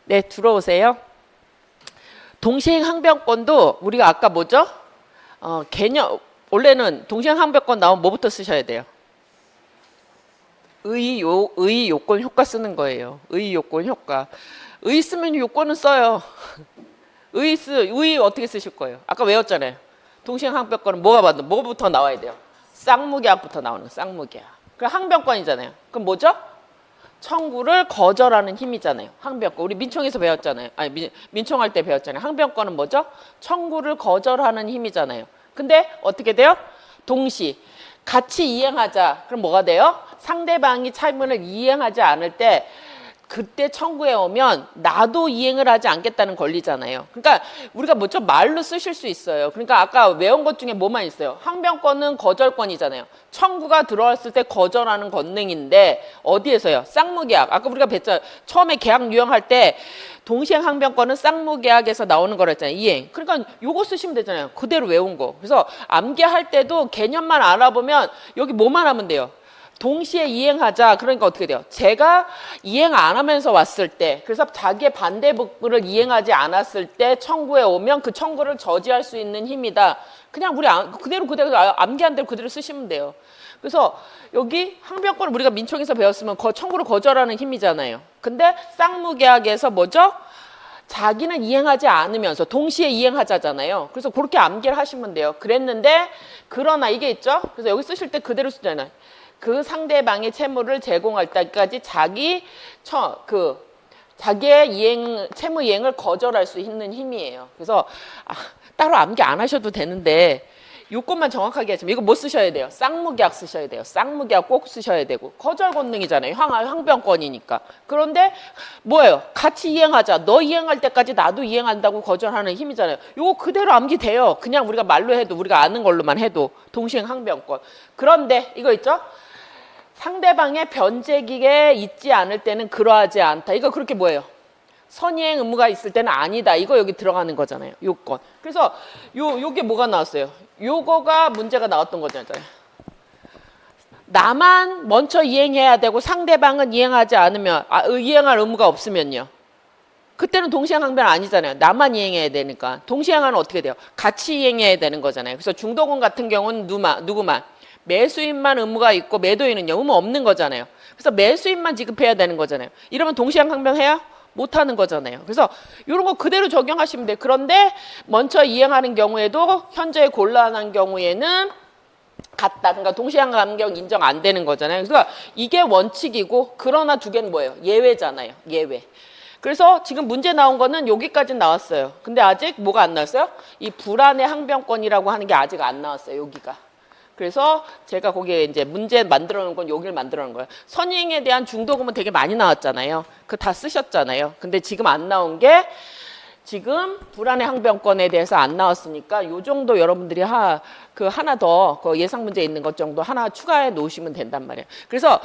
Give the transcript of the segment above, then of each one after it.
네, 들어오세요. 동시행 항변권도 우리가 아까 뭐죠? 개념, 원래는 동시행 항변권 나오면 뭐부터 쓰셔야 돼요? 의 요건 효과 쓰는 거예요. 의 요건 효과. 의 쓰면 요건은 써요. 의 어떻게 쓰실 거예요? 아까 외웠잖아요. 동시행 항변권은 뭐부터 나와야 돼요? 쌍무계약부터 나오는 쌍무계약. 그 항변권이잖아요. 그럼 뭐죠? 청구를 거절하는 힘이잖아요. 항변권. 우리 민총에서 배웠잖아요. 아니 민총할 때 배웠잖아요. 항변권은 뭐죠? 청구를 거절하는 힘이잖아요. 근데 어떻게 돼요? 동시 같이 이행하자. 그럼 뭐가 돼요? 상대방이 차문을 이행하지 않을 때 그때 청구해 오면 나도 이행을 하지 않겠다는 권리잖아요. 그러니까 우리가 뭐죠? 말로 쓰실 수 있어요. 그러니까 아까 외운 것 중에 뭐만 있어요? 항변권은 거절권이잖아요. 청구가 들어왔을 때 거절하는 권능인데 어디에서요? 쌍무계약. 아까 우리가 뵀잖아요. 처음에 계약 유형할 때 동시행 항변권은 쌍무계약에서 나오는 거랬잖아요. 이행. 그러니까 요거 쓰시면 되잖아요. 그대로 외운 거. 그래서 암기할 때도 개념만 알아보면 여기 뭐만 하면 돼요? 동시에 이행하자. 그러니까 어떻게 돼요? 제가 이행 안 하면서 왔을 때, 그래서 자기의 반대복부를 이행하지 않았을 때 청구해 오면 그 청구를 저지할 수 있는 힘이다. 그냥 우리 그대로 암기한 대로 그대로 쓰시면 돼요. 그래서 여기 항변권을 우리가 민총에서 배웠으면 청구를 거절하는 힘이잖아요. 근데 쌍무계약에서 뭐죠? 자기는 이행하지 않으면서 동시에 이행하자잖아요. 그래서 그렇게 암기를 하시면 돼요. 그랬는데 그러나 이게 있죠? 그래서 여기 쓰실 때 그대로 쓰잖아요. 그 상대방의 채무를 제공할 때까지 자기의 채무 이행을 거절할 수 있는 힘이에요. 그래서 따로 암기 안 하셔도 되는데 요것만 정확하게 하시면 이거 뭐 쓰셔야 돼요? 쌍무계약 쓰셔야 돼요. 쌍무계약 꼭 쓰셔야 되고 거절 권능이잖아요. 항변권이니까. 그런데 뭐예요? 같이 이행하자. 너 이행할 때까지 나도 이행한다고 거절하는 힘이잖아요. 요거 그대로 암기돼요. 그냥 우리가 말로 해도 우리가 아는 걸로만 해도 동시행 항변권. 그런데 이거 있죠? 상대방의 변제기에 있지 않을 때는 그러하지 않다. 이거 그렇게 뭐예요? 선이행 의무가 있을 때는 아니다. 이거 여기 들어가는 거잖아요. 요건. 그래서 요게 뭐가 나왔어요? 요거가 문제가 나왔던 거잖아요. 나만 먼저 이행해야 되고 상대방은 이행하지 않으면 이행할 의무가 없으면요. 그때는 동시행 항변 아니잖아요. 나만 이행해야 되니까. 동시행하는 어떻게 돼요? 같이 이행해야 되는 거잖아요. 그래서 중도금 같은 경우는 누구만? 매수인만 의무가 있고 매도인은요 의무 없는 거잖아요. 그래서 매수인만 지급해야 되는 거잖아요. 이러면 동시행 항변해요? 못하는 거잖아요. 그래서 이런 거 그대로 적용하시면 돼요. 그런데 먼저 이행하는 경우에도 현재 곤란한 경우에는 같다. 그러니까 동시행 항변 인정 안 되는 거잖아요. 그래서 이게 원칙이고 그러나 두 개는 뭐예요? 예외잖아요. 예외. 그래서 지금 문제 나온 거는 여기까지 나왔어요. 근데 아직 뭐가 안 나왔어요? 이 불안의 항변권이라고 하는 게 아직 안 나왔어요. 여기가. 그래서 제가 거기에 이제 문제 만들어 놓은 건 여기를 만들어 놓은 거예요. 선이행에 대한 중도금은 되게 많이 나왔잖아요. 그거 다 쓰셨잖아요. 근데 지금 안 나온 게 지금 불안의 항변권에 대해서 안 나왔으니까 요 정도 여러분들이 하나 더 예상 문제 있는 것 정도 하나 추가해 놓으시면 된단 말이에요. 그래서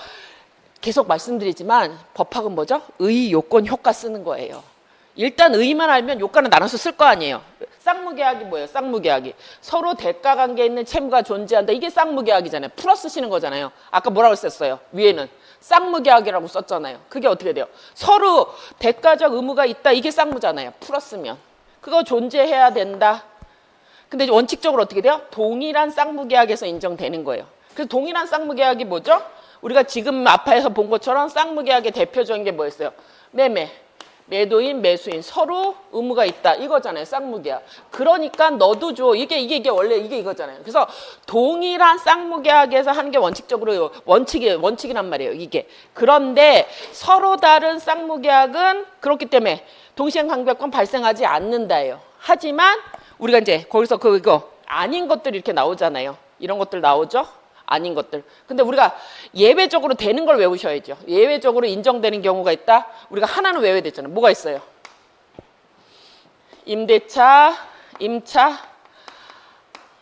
계속 말씀드리지만 법학은 뭐죠? 의, 요건, 효과 쓰는 거예요. 일단 의만 알면 요건은 나눠서 쓸 거 아니에요. 쌍무계약이 뭐예요? 쌍무계약이 서로 대가관계에 있는 채무가 존재한다. 이게 쌍무계약이잖아요. 풀어 쓰시는 거잖아요. 아까 뭐라고 썼어요? 위에는 쌍무계약이라고 썼잖아요. 그게 어떻게 돼요? 서로 대가적 의무가 있다. 이게 쌍무잖아요. 풀었으면 그거 존재해야 된다. 근데 원칙적으로 어떻게 돼요? 동일한 쌍무계약에서 인정되는 거예요. 그래서 동일한 쌍무계약이 뭐죠? 우리가 지금 앞에서 본 것처럼 쌍무계약의 대표적인 게 뭐였어요? 매도인, 매수인 서로 의무가 있다. 이거잖아요. 쌍무계약. 그러니까 너도 줘. 이게 원래 이거잖아요. 그래서 동일한 쌍무계약에서 하는 게 원칙적으로 원칙이란 말이에요. 이게. 그런데 서로 다른 쌍무계약은 그렇기 때문에 동시행 항변권 발생하지 않는다예요. 하지만 우리가 이제 거기서 그거 아닌 것들이 이렇게 나오잖아요. 이런 것들 나오죠? 아닌 것들. 근데 우리가 예외적으로 되는 걸 외우셔야죠. 예외적으로 인정되는 경우가 있다. 우리가 하나는 외워야 되잖아요. 뭐가 있어요? 임대차,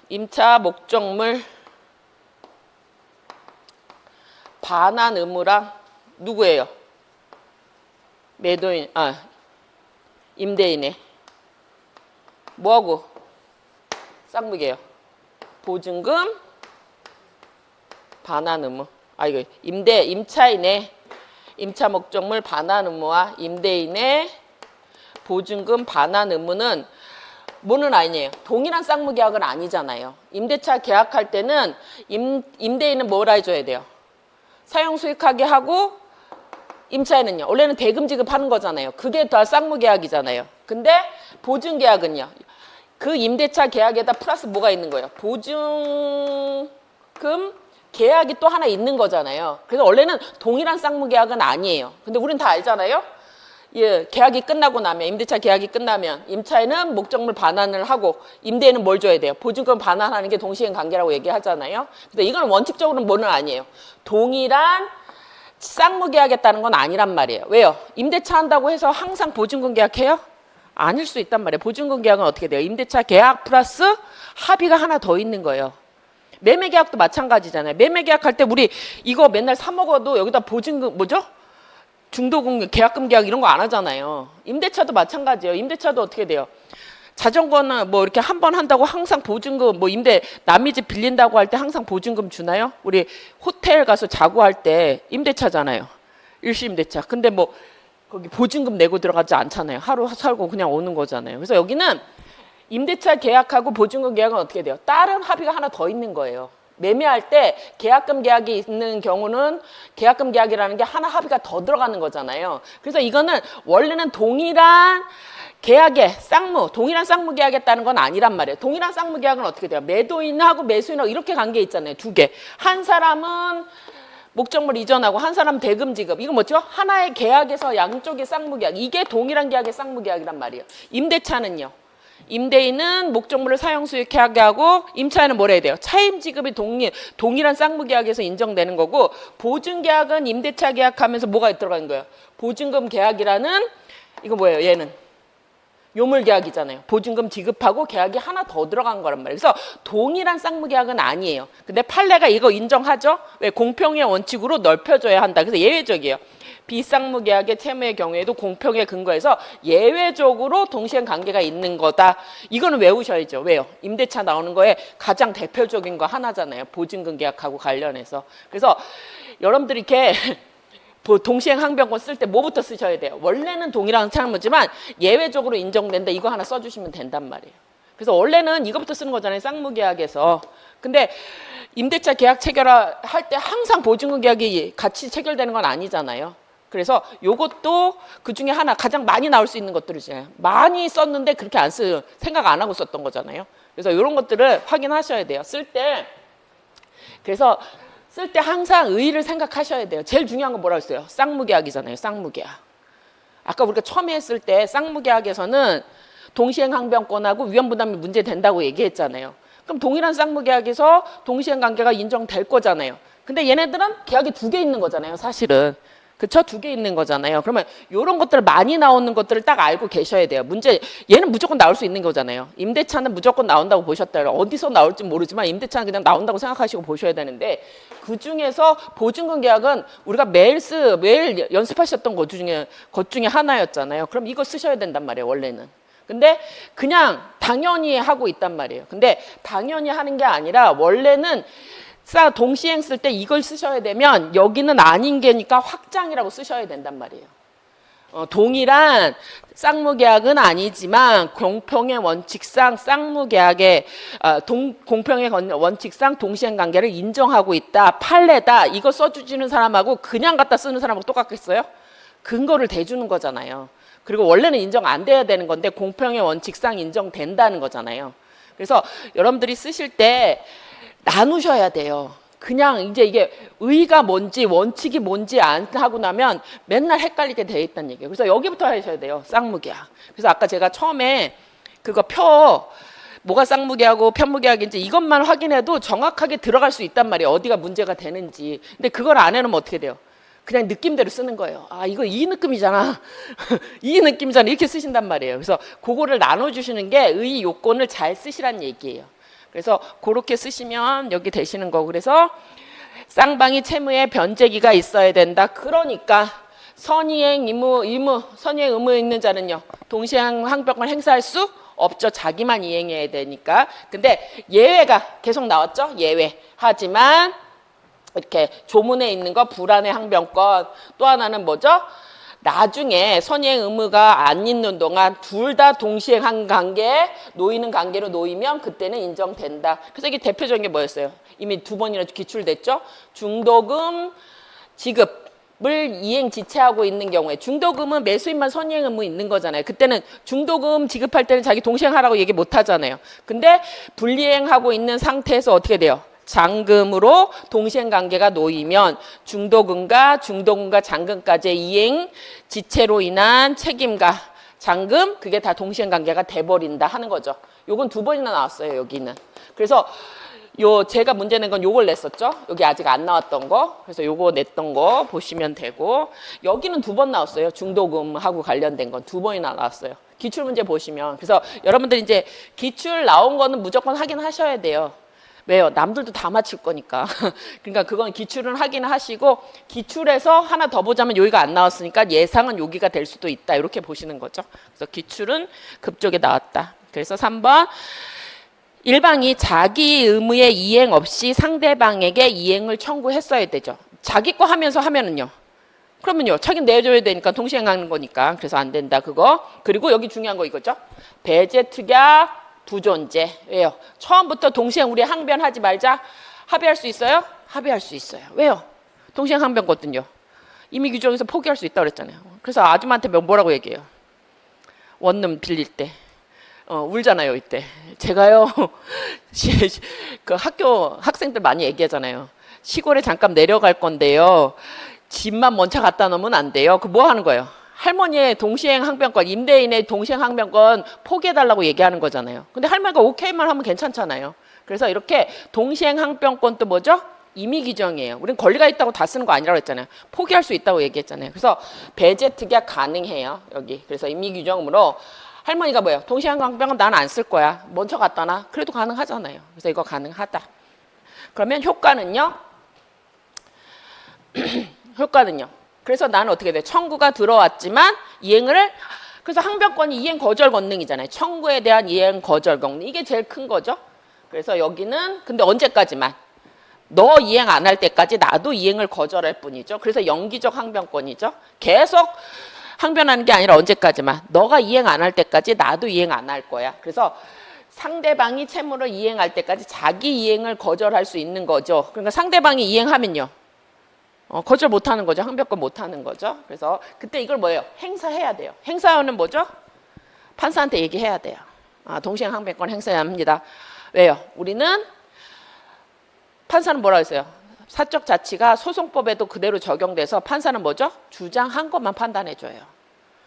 임차 목적물, 반환 의무랑 누구예요? 매도인, 임대인의 뭐하고? 쌍무계요. 보증금, 반환 의무. 이거 임차인의 임차 목적물 반환 의무와 임대인의 보증금 반환 의무는 뭐는 아니에요. 동일한 쌍무계약은 아니잖아요. 임대차 계약할 때는 임대인은 뭐라 해줘야 돼요? 사용 수익하게 하고 임차인은요. 원래는 대금 지급하는 거잖아요. 그게 다 쌍무계약이잖아요. 근데 보증계약은요. 그 임대차 계약에다 플러스 뭐가 있는 거예요? 보증금 계약이 또 하나 있는 거잖아요. 그래서 원래는 동일한 쌍무계약은 아니에요. 근데 우린 다 알잖아요. 예, 계약이 끝나고 나면 임대차 계약이 끝나면 임차인은 목적물 반환을 하고 임대인은 뭘 줘야 돼요? 보증금 반환하는 게 동시행 관계라고 얘기하잖아요. 근데 이건 원칙적으로는 뭐는 아니에요. 동일한 쌍무계약했다는 건 아니란 말이에요. 왜요? 임대차 한다고 해서 항상 보증금 계약해요? 아닐 수 있단 말이에요. 보증금 계약은 어떻게 돼요? 임대차 계약 플러스 합의가 하나 더 있는 거예요. 매매 계약도 마찬가지잖아요. 매매 계약할 때 우리 이거 맨날 사 먹어도 여기다 보증금 뭐죠? 중도금, 계약금 계약 이런 거 안 하잖아요. 임대차도 마찬가지예요. 임대차도 어떻게 돼요? 자전거는 뭐 이렇게 한 번 한다고 항상 보증금, 뭐 임대 남의 집 빌린다고 할 때 항상 보증금 주나요? 우리 호텔 가서 자고 할 때 임대차잖아요. 일시 임대차. 근데 뭐 거기 보증금 내고 들어가지 않잖아요. 하루 살고 그냥 오는 거잖아요. 그래서 여기는 임대차 계약하고 보증금 계약은 어떻게 돼요? 다른 합의가 하나 더 있는 거예요. 매매할 때 계약금 계약이 있는 경우는 계약금 계약이라는 게 하나 합의가 더 들어가는 거잖아요. 그래서 이거는 원래는 동일한 계약에 동일한 쌍무 계약했다는 건 아니란 말이에요. 동일한 쌍무 계약은 어떻게 돼요? 매도인하고 매수인하고 이렇게 관계 있잖아요. 두 개. 한 사람은 목적물 이전하고 한 사람은 대금 지급. 이거 뭐죠? 하나의 계약에서 양쪽의 쌍무 계약. 이게 동일한 계약의 쌍무 계약이란 말이에요. 임대차는요. 임대인은 목적물을 사용 수익하게 하고 임차인은 뭘 해야 돼요? 차임 지급이 동일한 쌍무 계약에서 인정되는 거고, 보증 계약은 임대차 계약하면서 뭐가 들어가는 거예요? 보증금 계약이라는 이거 뭐예요? 얘는 요물 계약이잖아요. 보증금 지급하고 계약이 하나 더 들어간 거란 말이에요. 그래서 동일한 쌍무 계약은 아니에요. 근데 판례가 이거 인정하죠? 왜? 공평의 원칙으로 넓혀줘야 한다. 그래서 예외적이에요. 비쌍무 계약의 채무의 경우에도 공평에 근거해서 예외적으로 동시행 관계가 있는 거다. 이거는 외우셔야죠. 왜요? 임대차 나오는 거에 가장 대표적인 거 하나잖아요. 보증금 계약하고 관련해서. 그래서 여러분들이 이렇게 동시행 항변권 쓸 때 뭐부터 쓰셔야 돼요? 원래는 동일한 채무지만 예외적으로 인정된다. 이거 하나 써주시면 된단 말이에요. 그래서 원래는 이거부터 쓰는 거잖아요. 쌍무 계약에서. 근데 임대차 계약 체결할 때 항상 보증금 계약이 같이 체결되는 건 아니잖아요. 그래서 요것도 그 중에 하나 가장 많이 나올 수 있는 것들이잖아요. 많이 썼는데 그렇게 생각 안 하고 썼던 거잖아요. 그래서 이런 것들을 확인하셔야 돼요. 그래서 쓸 때 항상 의의를 생각하셔야 돼요. 제일 중요한 건 뭐라고 했어요? 쌍무계약이잖아요. 쌍무계약. 아까 우리가 처음에 했을 때 쌍무계약에서는 동시행항변권하고 위험부담이 문제된다고 얘기했잖아요. 그럼 동일한 쌍무계약에서 동시행관계가 인정될 거잖아요. 근데 얘네들은 계약이 2개 있는 거잖아요. 사실은. 그쵸? 2개 있는 거잖아요. 그러면 이런 것들 많이 나오는 것들을 딱 알고 계셔야 돼요. 얘는 무조건 나올 수 있는 거잖아요. 임대차는 무조건 나온다고 보셨다. 어디서 나올지 모르지만 임대차는 그냥 나온다고 생각하시고 보셔야 되는데, 그 중에서 보증금 계약은 우리가 매일 연습하셨던 것 중에 하나였잖아요. 그럼 이거 쓰셔야 된단 말이에요. 원래는. 근데 그냥 당연히 하고 있단 말이에요. 근데 당연히 하는 게 아니라 원래는 동시행 쓸 때 이걸 쓰셔야 되면 여기는 아닌 게니까 확장이라고 쓰셔야 된단 말이에요. 동일한 쌍무계약은 아니지만 공평의 원칙상 쌍무계약의 공평의 원칙상 동시행관계를 인정하고 있다. 판례다. 이거 써주지는 사람하고 그냥 갖다 쓰는 사람하고 똑같겠어요? 근거를 대주는 거잖아요. 그리고 원래는 인정 안 돼야 되는 건데 공평의 원칙상 인정된다는 거잖아요. 그래서 여러분들이 쓰실 때 나누셔야 돼요. 그냥 이제 이게 의의가 뭔지 원칙이 뭔지 안 하고 나면 맨날 헷갈리게 돼 있다는 얘기예요. 그래서 여기부터 하셔야 돼요. 쌍무계약. 그래서 아까 제가 처음에 그거 뭐가 쌍무계약하고 편무계약인지 이것만 확인해도 정확하게 들어갈 수 있단 말이에요. 어디가 문제가 되는지. 근데 그걸 안 해놓으면 어떻게 돼요? 그냥 느낌대로 쓰는 거예요. 아, 이거 이 느낌이잖아. 이 느낌이잖아. 이렇게 쓰신단 말이에요. 그래서 그거를 나눠주시는 게 의의 요건을 잘 쓰시란 얘기예요. 그래서 그렇게 쓰시면 여기 되시는 거고, 그래서 쌍방이 채무에 변제기가 있어야 된다. 그러니까 선의행 의무 있는 자는요, 동시행항변권을 행사할 수 없죠. 자기만 이행해야 되니까. 근데 예외가 계속 나왔죠. 예외. 하지만 이렇게 조문에 있는 거 불안의 항변권, 또 하나는 뭐죠? 나중에 선이행 의무가 안 있는 동안 둘 다 동시행한 관계에 놓이는 관계로 놓이면 그때는 인정된다. 그래서 이게 대표적인 게 뭐였어요? 이미 2번이나 기출됐죠? 중도금 지급을 이행 지체하고 있는 경우에 중도금은 매수인만 선이행 의무 있는 거잖아요. 그때는 중도금 지급할 때는 자기 동시행하라고 얘기 못 하잖아요. 근데 불이행하고 있는 상태에서 어떻게 돼요? 잔금으로 동시행 관계가 놓이면 중도금과 잔금까지의 이행 지체로 인한 책임과 잔금 그게 다 동시행 관계가 돼버린다 하는 거죠. 요건 2번이나 나왔어요. 여기는. 그래서 제가 문제 낸 건 요걸 냈었죠. 여기 아직 안 나왔던 거. 그래서 요거 냈던 거 보시면 되고 여기는 2번 나왔어요. 중도금하고 관련된 건 2번이나 나왔어요. 기출 문제 보시면 그래서 여러분들 이제 기출 나온 거는 무조건 확인하셔야 돼요. 왜요? 남들도 다 맞힐 거니까. 그러니까 그건 기출은 확인하시고 기출에서 하나 더 보자면 여기가 안 나왔으니까 예상은 여기가 될 수도 있다. 이렇게 보시는 거죠. 그래서 기출은 급쪽에 나왔다. 그래서 3번 일방이 자기 의무의 이행 없이 상대방에게 이행을 청구했어야 되죠. 자기 거 하면서 하면은요. 그러면요. 책임 내줘야 되니까 동시행하는 거니까. 그래서 안 된다. 그거. 그리고 여기 중요한 거 이거죠. 배제 특약 부존재. 왜요? 처음부터 동시행 우리 항변하지 말자. 합의할 수 있어요? 합의할 수 있어요. 왜요? 동시행 항변거든요. 이미 규정에서 포기할 수 있다고 그랬잖아요. 그래서 아줌마한테 뭐라고 얘기해요? 원룸 빌릴 때. 울잖아요, 이때. 제가요, 그 학생들 많이 얘기하잖아요. 시골에 잠깐 내려갈 건데요. 집만 먼저 갖다 놓으면 안 돼요. 그 뭐 하는 거예요? 할머니의 동시행 항변권, 임대인의 동시행 항변권 포기해달라고 얘기하는 거잖아요. 근데 할머니가 오케이만 하면 괜찮잖아요. 그래서 이렇게 동시행 항변권도 뭐죠? 임의 규정이에요. 우린 권리가 있다고 다 쓰는 거 아니라고 했잖아요. 포기할 수 있다고 얘기했잖아요. 그래서 배제 특약 가능해요. 여기. 그래서 임의 규정으로 할머니가 뭐예요? 동시행 항변권 난 안 쓸 거야. 먼저 갖다 놔. 그래도 가능하잖아요. 그래서 이거 가능하다. 그러면 효과는요? 효과는요? 그래서 나는 어떻게 돼? 청구가 들어왔지만 이행을 그래서 항변권이 이행 거절 권능이잖아요. 청구에 대한 이행 거절 권능. 이게 제일 큰 거죠. 그래서 여기는 근데 언제까지만? 너 이행 안 할 때까지 나도 이행을 거절할 뿐이죠. 그래서 영기적 항변권이죠. 계속 항변하는 게 아니라 언제까지만. 너가 이행 안 할 때까지 나도 이행 안 할 거야. 그래서 상대방이 채무를 이행할 때까지 자기 이행을 거절할 수 있는 거죠. 그러니까 상대방이 이행하면요. 거절 못하는 거죠. 항변권 못하는 거죠. 그래서 그때 이걸 뭐예요? 행사해야 돼요. 행사하는 뭐죠? 판사한테 얘기해야 돼요. 동시행 항변권 행사해야 합니다. 왜요? 우리는 판사는 뭐라고 했어요? 사적 자치가 소송법에도 그대로 적용돼서 판사는 뭐죠? 주장한 것만 판단해줘요.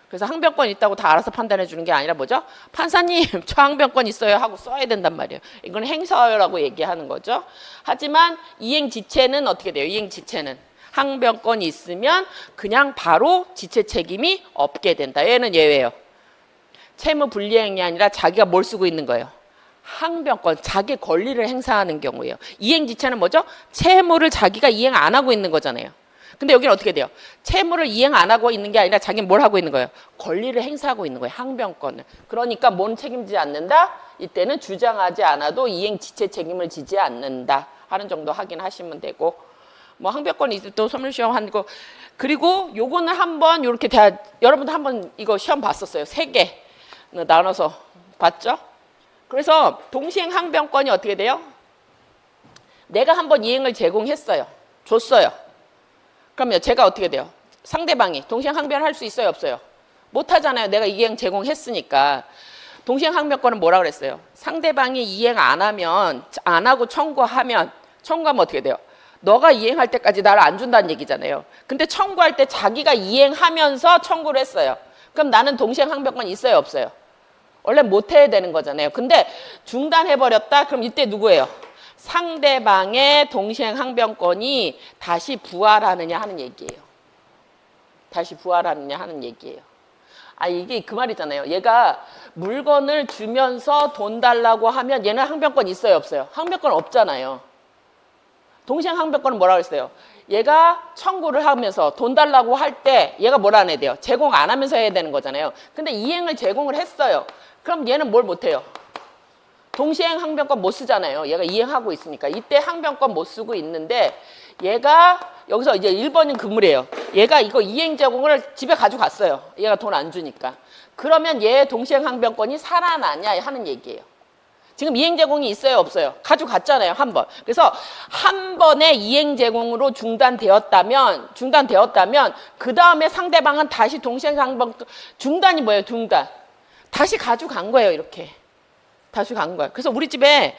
그래서 항변권 있다고 다 알아서 판단해주는 게 아니라 뭐죠? 판사님 저 항변권 있어요 하고 써야 된단 말이에요. 이건 행사라고 얘기하는 거죠. 하지만 이행지체는 어떻게 돼요? 이행지체는 항변권이 있으면 그냥 바로 지체 책임이 없게 된다. 얘는 예외예요. 채무 불이행이 아니라 자기가 뭘 쓰고 있는 거예요? 항변권, 자기 권리를 행사하는 경우예요. 이행지체는 뭐죠? 채무를 자기가 이행 안 하고 있는 거잖아요. 근데 여기는 어떻게 돼요? 채무를 이행 안 하고 있는 게 아니라 자기는 뭘 하고 있는 거예요? 권리를 행사하고 있는 거예요. 항변권을. 그러니까 뭔 책임지지 않는다? 이때는 주장하지 않아도 이행지체 책임을 지지 않는다 하는 정도 확인하시면 되고 뭐 항변권이 있을 때 소멸시험 하고 그리고 요거는 한번 이렇게 여러분도 한번 이거 시험 봤었어요. 3개 나눠서 봤죠? 그래서 동시행 항변권이 어떻게 돼요? 내가 한번 이행을 제공했어요. 줬어요. 그러면 제가 어떻게 돼요? 상대방이 동시행 항변할 수 있어요? 없어요? 못하잖아요. 내가 이행 제공했으니까. 동시행 항변권은 뭐라 그랬어요? 상대방이 이행 안 하면 안 하고 청구하면 어떻게 돼요? 너가 이행할 때까지 나를 안 준다는 얘기잖아요. 근데 청구할 때 자기가 이행하면서 청구를 했어요. 그럼 나는 동시행 항변권 있어요? 없어요? 원래 못 해야 되는 거잖아요. 근데 중단해버렸다? 그럼 이때 누구예요? 상대방의 동시행 항변권이 다시 부활하느냐 하는 얘기예요. 다시 부활하느냐 하는 얘기예요. 이게 그 말이잖아요. 얘가 물건을 주면서 돈 달라고 하면 얘는 항변권 있어요? 없어요? 항변권 없잖아요. 동시행 항변권은 뭐라고 했어요? 얘가 청구를 하면서 돈 달라고 할 때 얘가 뭐라 해야 돼요? 제공 안 하면서 해야 되는 거잖아요. 근데 이행을 제공을 했어요. 그럼 얘는 뭘 못해요? 동시행 항변권 못 쓰잖아요. 얘가 이행하고 있으니까. 이때 항변권 못 쓰고 있는데 얘가 여기서 이제 1번인 그물이에요. 얘가 이거 이행 제공을 집에 가져갔어요. 얘가 돈 안 주니까. 그러면 얘 동시행 항변권이 살아나냐 하는 얘기예요. 지금 이행 제공이 있어요, 없어요? 가져갔잖아요, 한 번. 그래서 한 번의 이행 제공으로 중단되었다면 그 다음에 상대방은 다시 동시행 항변권 중단이 뭐예요? 중단. 다시 가져간 거예요, 이렇게. 다시 간 거예요. 그래서 우리 집에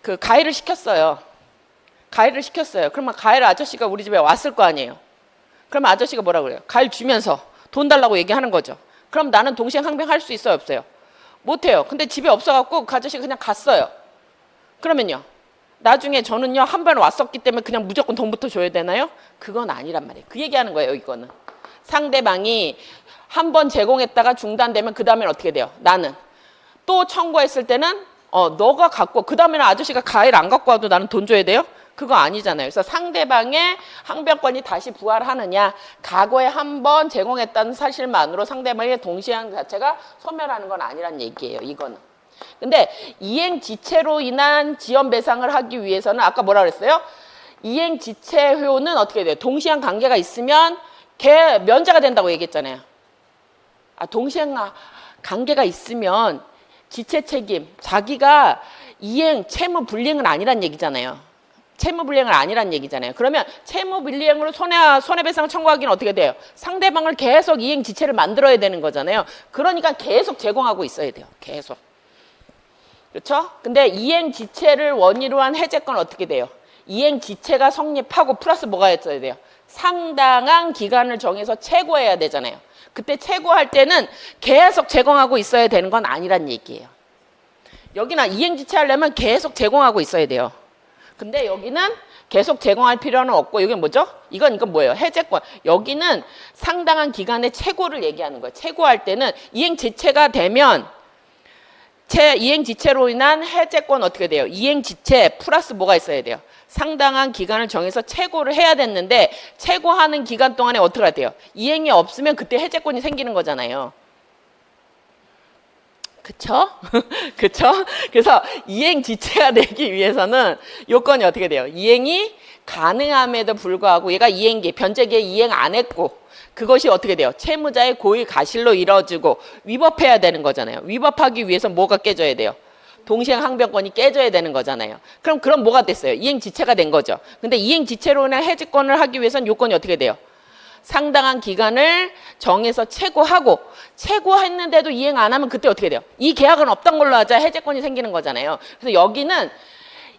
그 가위를 시켰어요. 가위를 시켰어요. 그러면 가위를 아저씨가 우리 집에 왔을 거 아니에요. 그러면 아저씨가 뭐라 그래요? 가위를 주면서 돈 달라고 얘기하는 거죠. 그럼 나는 동시행 항변할 수 있어요, 없어요? 못해요. 근데 집에 없어갖고 그 아저씨가 그냥 갔어요. 그러면요. 나중에 저는요, 한 번 왔었기 때문에 그냥 무조건 돈부터 줘야 되나요? 그건 아니란 말이에요. 그 얘기하는 거예요, 이거는. 상대방이 한 번 제공했다가 중단되면 그 다음엔 어떻게 돼요? 나는. 또 청구했을 때는 너가 갖고 그 다음에는 아저씨가 가위를 안 갖고 와도 나는 돈 줘야 돼요? 그거 아니잖아요. 그래서 상대방의 항변권이 다시 부활하느냐, 과거에 한 번 제공했다는 사실만으로 상대방의 동시행 자체가 소멸하는 건 아니란 얘기예요. 이거는. 근데 이행 지체로 인한 지연 배상을 하기 위해서는 아까 뭐라 그랬어요? 이행 지체효는 어떻게 돼요? 동시행 관계가 있으면 걔 면제가 된다고 얘기했잖아요. 동시행 관계가 있으면 지체 책임, 자기가 이행, 채무 불이행은 아니란 얘기잖아요. 채무 불이행은 아니란 얘기잖아요. 그러면 채무 불이행으로 손해배상을 청구하기는 어떻게 돼요? 상대방을 계속 이행 지체를 만들어야 되는 거잖아요. 그러니까 계속 제공하고 있어야 돼요. 계속. 그렇죠? 근데 이행 지체를 원인으로 한 해제권 어떻게 돼요? 이행 지체가 성립하고 플러스 뭐가 있어야 돼요? 상당한 기간을 정해서 최고해야 되잖아요. 그때 최고할 때는 계속 제공하고 있어야 되는 건 아니란 얘기예요. 여기나 이행 지체하려면 계속 제공하고 있어야 돼요. 근데 여기는 계속 제공할 필요는 없고, 여기는 뭐죠? 이건 뭐예요? 해제권. 여기는 상당한 기간의 최고를 얘기하는 거예요. 최고할 때는 이행 지체가 되면 이행 지체로 인한 해제권 어떻게 돼요? 이행 지체 플러스 뭐가 있어야 돼요? 상당한 기간을 정해서 최고를 해야 됐는데 최고하는 기간 동안에 어떻게 해야 돼요? 이행이 없으면 그때 해제권이 생기는 거잖아요. 그쵸? 그쵸? 그래서 이행 지체가 되기 위해서는 요건이 어떻게 돼요? 이행이 가능함에도 불구하고 얘가 이행기, 변제기에 이행 안 했고 그것이 어떻게 돼요? 채무자의 고의 가실로 이뤄지고 위법해야 되는 거잖아요. 위법하기 위해서 뭐가 깨져야 돼요? 동시행 항변권이 깨져야 되는 거잖아요. 그럼 뭐가 됐어요? 이행 지체가 된 거죠. 근데 이행 지체로 인한 해지권을 하기 위해서는 요건이 어떻게 돼요? 상당한 기간을 정해서 최고하고 최고했는데도 이행 안 하면 그때 어떻게 돼요? 이 계약은 없던 걸로 하자 해제권이 생기는 거잖아요. 그래서 여기는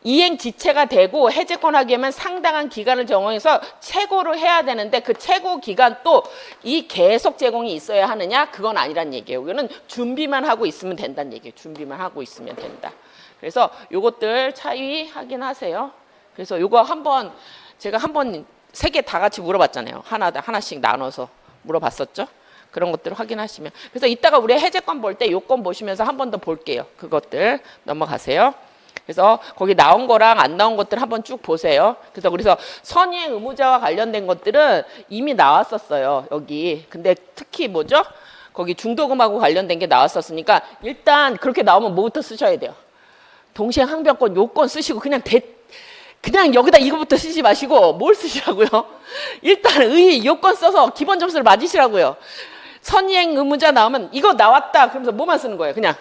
이행 지체가 되고 해제권 하기 위하면 상당한 기간을 정해서 최고를 해야 되는데 그 최고 기간 또 이 계속 제공이 있어야 하느냐? 그건 아니란 얘기예요. 이거는 준비만 하고 있으면 된다는 얘기예요. 준비만 하고 있으면 된다. 그래서 요것들 차이 확인하세요. 그래서 요거 제가 한번 3개 다 같이 물어봤잖아요. 하나씩 나눠서 물어봤었죠. 그런 것들을 확인하시면. 그래서 이따가 우리 해제권 볼 때 요건 보시면서 한 번 더 볼게요. 그것들 넘어가세요. 그래서 거기 나온 거랑 안 나온 것들 한번 쭉 보세요. 그래서 선의의 의무자와 관련된 것들은 이미 나왔었어요. 여기. 근데 특히 뭐죠? 거기 중도금하고 관련된 게 나왔었으니까 일단 그렇게 나오면 뭐부터 쓰셔야 돼요? 동시행 항변권 요건 쓰시고 그냥 여기다 이거부터 쓰지 마시고 뭘 쓰시라고요? 일단 요건 써서 기본 점수를 맞으시라고요. 선의행 의무자 나오면 이거 나왔다 그러면서 뭐만 쓰는 거예요? 그냥